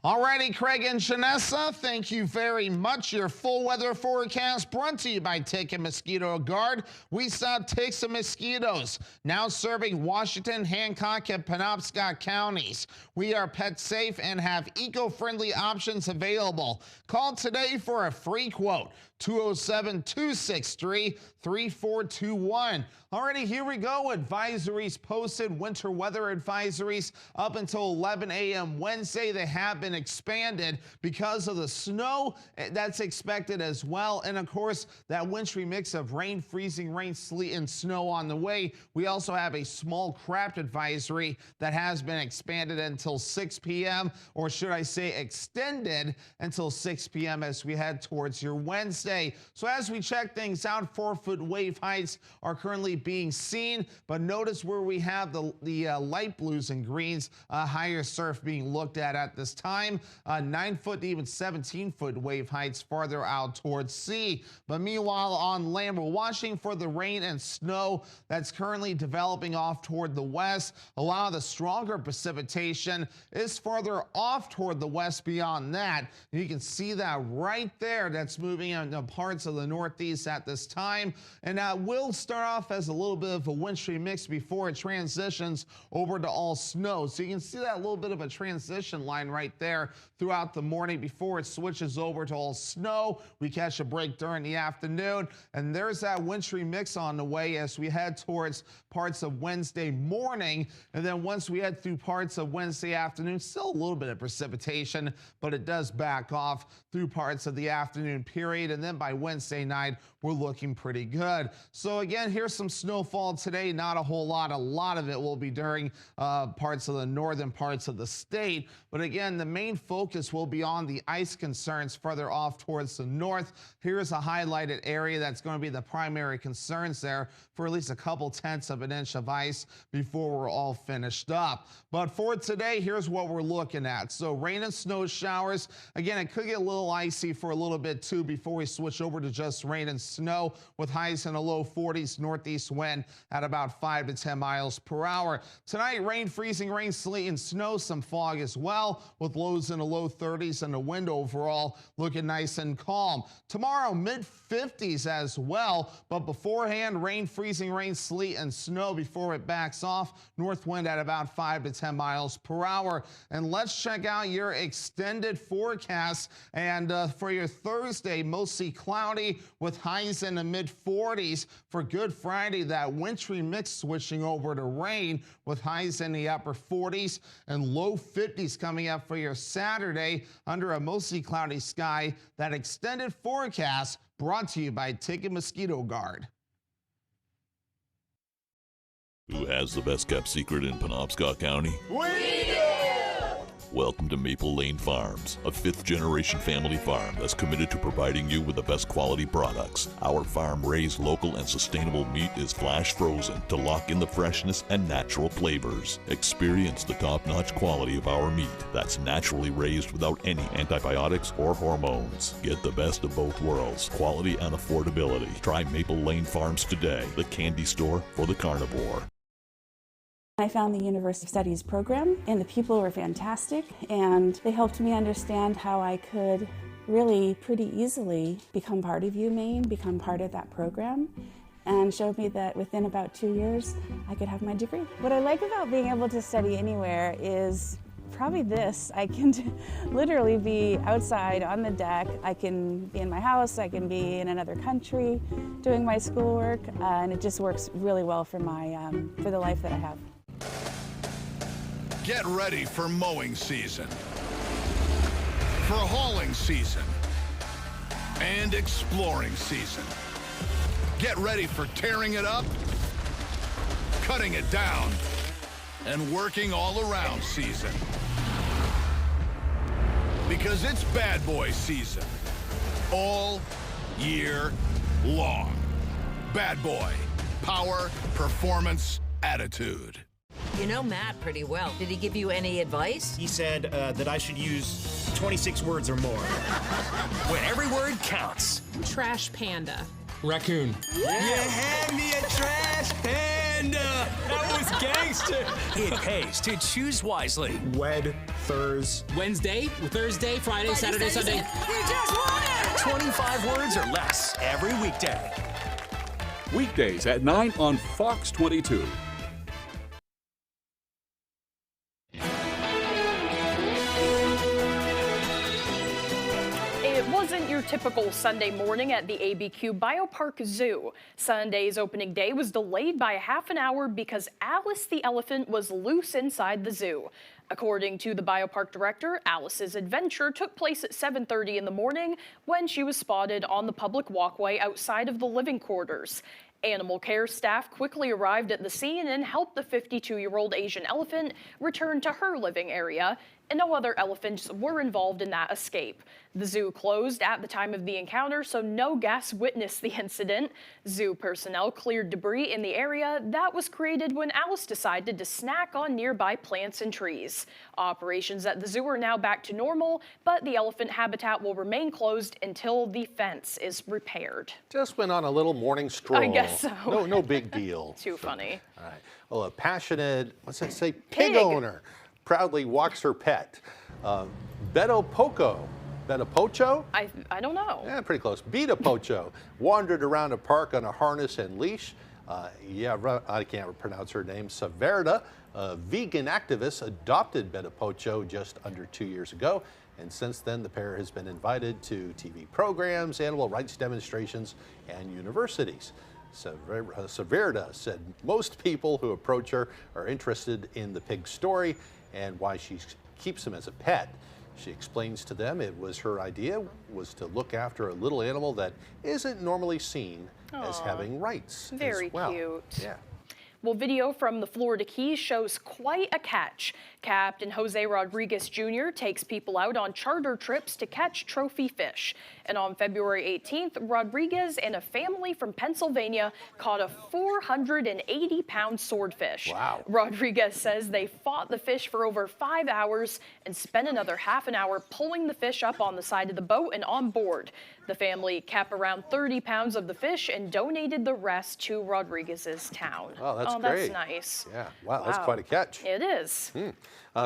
Alrighty, Craig and Janessa, thank you very much. Your full weather forecast brought to you by Take a Mosquito Guard. We saw ticks and mosquitoes, now serving Washington, Hancock, and Penobscot counties. We are pet safe and have eco-friendly options available. Call today for a free quote. 207-263-3421. Alrighty, here we go. Advisories posted, winter weather advisories up until 11 a.m. Wednesday. They have been expanded because of the snow that's expected as well. And of course, that wintry mix of rain, freezing rain, sleet, and snow on the way. We also have a small craft advisory that has been expanded until 6 p.m. or should I say extended until 6 p.m. as we head towards your Wednesday. So as we check things out, 4-foot wave heights are currently being seen, but notice where we have the light blues and greens, higher surf being looked at this time. 9-foot to even 17-foot wave heights farther out towards sea. But meanwhile on land, we're watching for the rain and snow that's currently developing off toward the west. A lot of the stronger precipitation is farther off toward the west beyond that. You can see that right there. That's moving into parts of the northeast at this time. And will start off as a little bit of a wintry mix before it transitions over to all snow. So you can see that little bit of a transition line right there throughout the morning before it switches over to all snow. We catch a break during the afternoon, and there's that wintry mix on the way as we head towards parts of Wednesday morning. And then once we head through parts of Wednesday afternoon, still a little bit of precipitation, but it does back off through parts of the afternoon period. And then by Wednesday night, we're looking pretty good. So again, here's some snowfall today. Not a whole lot. A lot of it will be during parts of the northern parts of the state. But again, the main focus will be on the ice concerns further off towards the north. Here's a highlighted area that's going to be the primary concerns there for at least a couple tenths of an inch of ice before we're all finished up. But for today, here's what we're looking at. So rain and snow showers. Again, it could get a little icy for a little bit too before we switch over to just rain and snow, with highs in the low 40s, northeast wind at about 5 to 10 miles per hour. Tonight, rain, freezing rain, sleet and snow, some fog as well, with lows in the low 30s and the wind overall looking nice and calm. Tomorrow, mid 50s as well, but beforehand, rain, freezing rain, sleet and snow before it backs off. North wind at about 5 to 10 miles per hour. And let's check out your extended forecast. And for your Thursday, mostly cloudy with highs in the mid 40s. For Good Friday, that wintry mix switching over to rain with highs in the upper 40s and low 50s coming up for your Saturday under a mostly cloudy sky. That extended forecast brought to you by Ticket Mosquito Guard. Who has the best kept secret in Penobscot County? We do! Welcome to Maple Lane Farms, a fifth-generation family farm that's committed to providing you with the best quality products. Our farm-raised local and sustainable meat is flash frozen to lock in the freshness and natural flavors. Experience the top-notch quality of our meat that's naturally raised without any antibiotics or hormones. Get the best of both worlds, quality and affordability. Try Maple Lane Farms today, the candy store for the carnivore. I found the University Studies program, and the people were fantastic, and they helped me understand how I could really pretty easily become part of UMaine, become part of that program, and showed me that within about 2 years, I could have my degree. What I like about being able to study anywhere is probably this. I can literally be outside on the deck. I can be in my house. I can be in another country doing my schoolwork, and it just works really well for my for the life that I have. Get ready for mowing season, for hauling season, and exploring season. Get ready for tearing it up, cutting it down, and working all around season. Because it's bad boy season, all year long. Bad boy, power, performance, attitude. You know Matt pretty well. Did he give you any advice? He said that I should use 26 words or more. When every word counts. Trash panda. Raccoon. You hand me a trash panda! That was gangster. It pays to choose wisely. Wed, Thurs. Wednesday, Thursday, Friday, Saturday, Sunday. You just won it! 25 words or less every weekday. Weekdays at 9 on Fox 22. It wasn't your typical Sunday morning at the ABQ Biopark Zoo. Sunday's opening day was delayed by half an hour because Alice the elephant was loose inside the zoo. According to the biopark director, Alice's adventure took place at 7:30 in the morning when she was spotted on the public walkway outside of the living quarters. Animal care staff quickly arrived at the scene and helped the 52-year-old Asian elephant return to her living area, and no other elephants were involved in that escape. The zoo closed at the time of the encounter, so no guests witnessed the incident. Zoo personnel cleared debris in the area that was created when Alice decided to snack on nearby plants and trees. Operations at the zoo are now back to normal, but the elephant habitat will remain closed until the fence is repaired. Just went on a little morning stroll. I guess so. No big deal. Too funny. All right. Well, a passionate, what's that say, pig owner proudly walks her pet. Beto Pocho? I don't know. Yeah, pretty close. Beta Pocho wandered around a park on a harness and leash. I can't pronounce her name. Saverda, a vegan activist, adopted Beta Pocho just under 2 years ago. And since then, the pair has been invited to TV programs, animal rights demonstrations, and universities. Saverda said most people who approach her are interested in the pig's story and why she keeps him as a pet. She explains to them it was her idea was to look after a little animal that isn't normally seen as having rights. Very as well. cute. Yeah. Well, video from the Florida Keys shows quite a catch. Captain Jose Rodriguez Jr. takes people out on charter trips to catch trophy fish. And on February 18th, Rodriguez and a family from Pennsylvania caught a 480-pound swordfish. Wow. Rodriguez says they fought the fish for over 5 hours and spent another half an hour pulling the fish up on the side of the boat and on board. The family kept around 30 pounds of the fish and donated the rest to Rodriguez's town. Oh, that's That's great. nice. Yeah, wow, that's quite a catch. It is.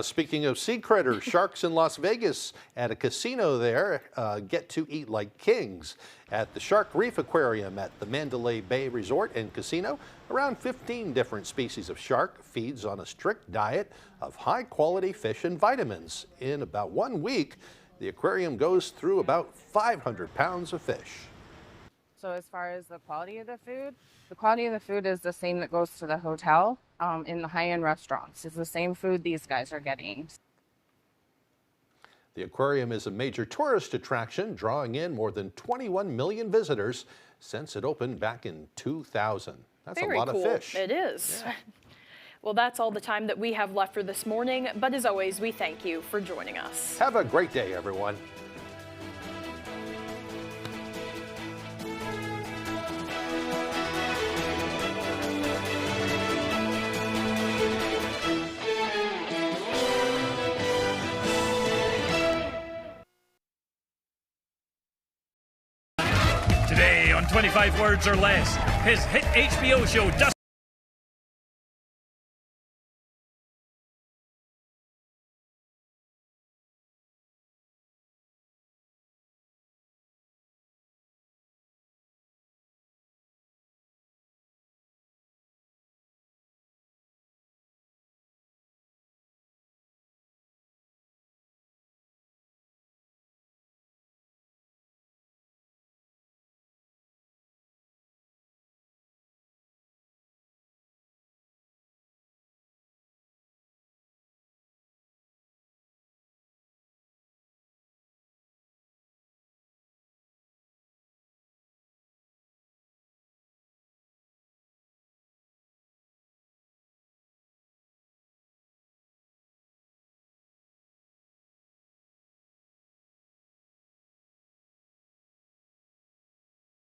Speaking of sea critters, sharks in Las Vegas at a casino there get to eat like kings. At the Shark Reef Aquarium at the Mandalay Bay Resort and Casino, around 15 different species of shark feeds on a strict diet of high-quality fish and vitamins. In about 1 week, the aquarium goes through about 500 pounds of fish. So as far as the quality of the food is the same that goes to the hotel in the high-end restaurants. It's the same food these guys are getting. The aquarium is a major tourist attraction, drawing in more than 21 million visitors since it opened back in 2000. That's Very a lot cool. of fish. It is. Yeah. Well, that's all the time that we have left for this morning, but as always, we thank you for joining us. Have a great day, everyone. Today on 25 Words or Less, his hit HBO show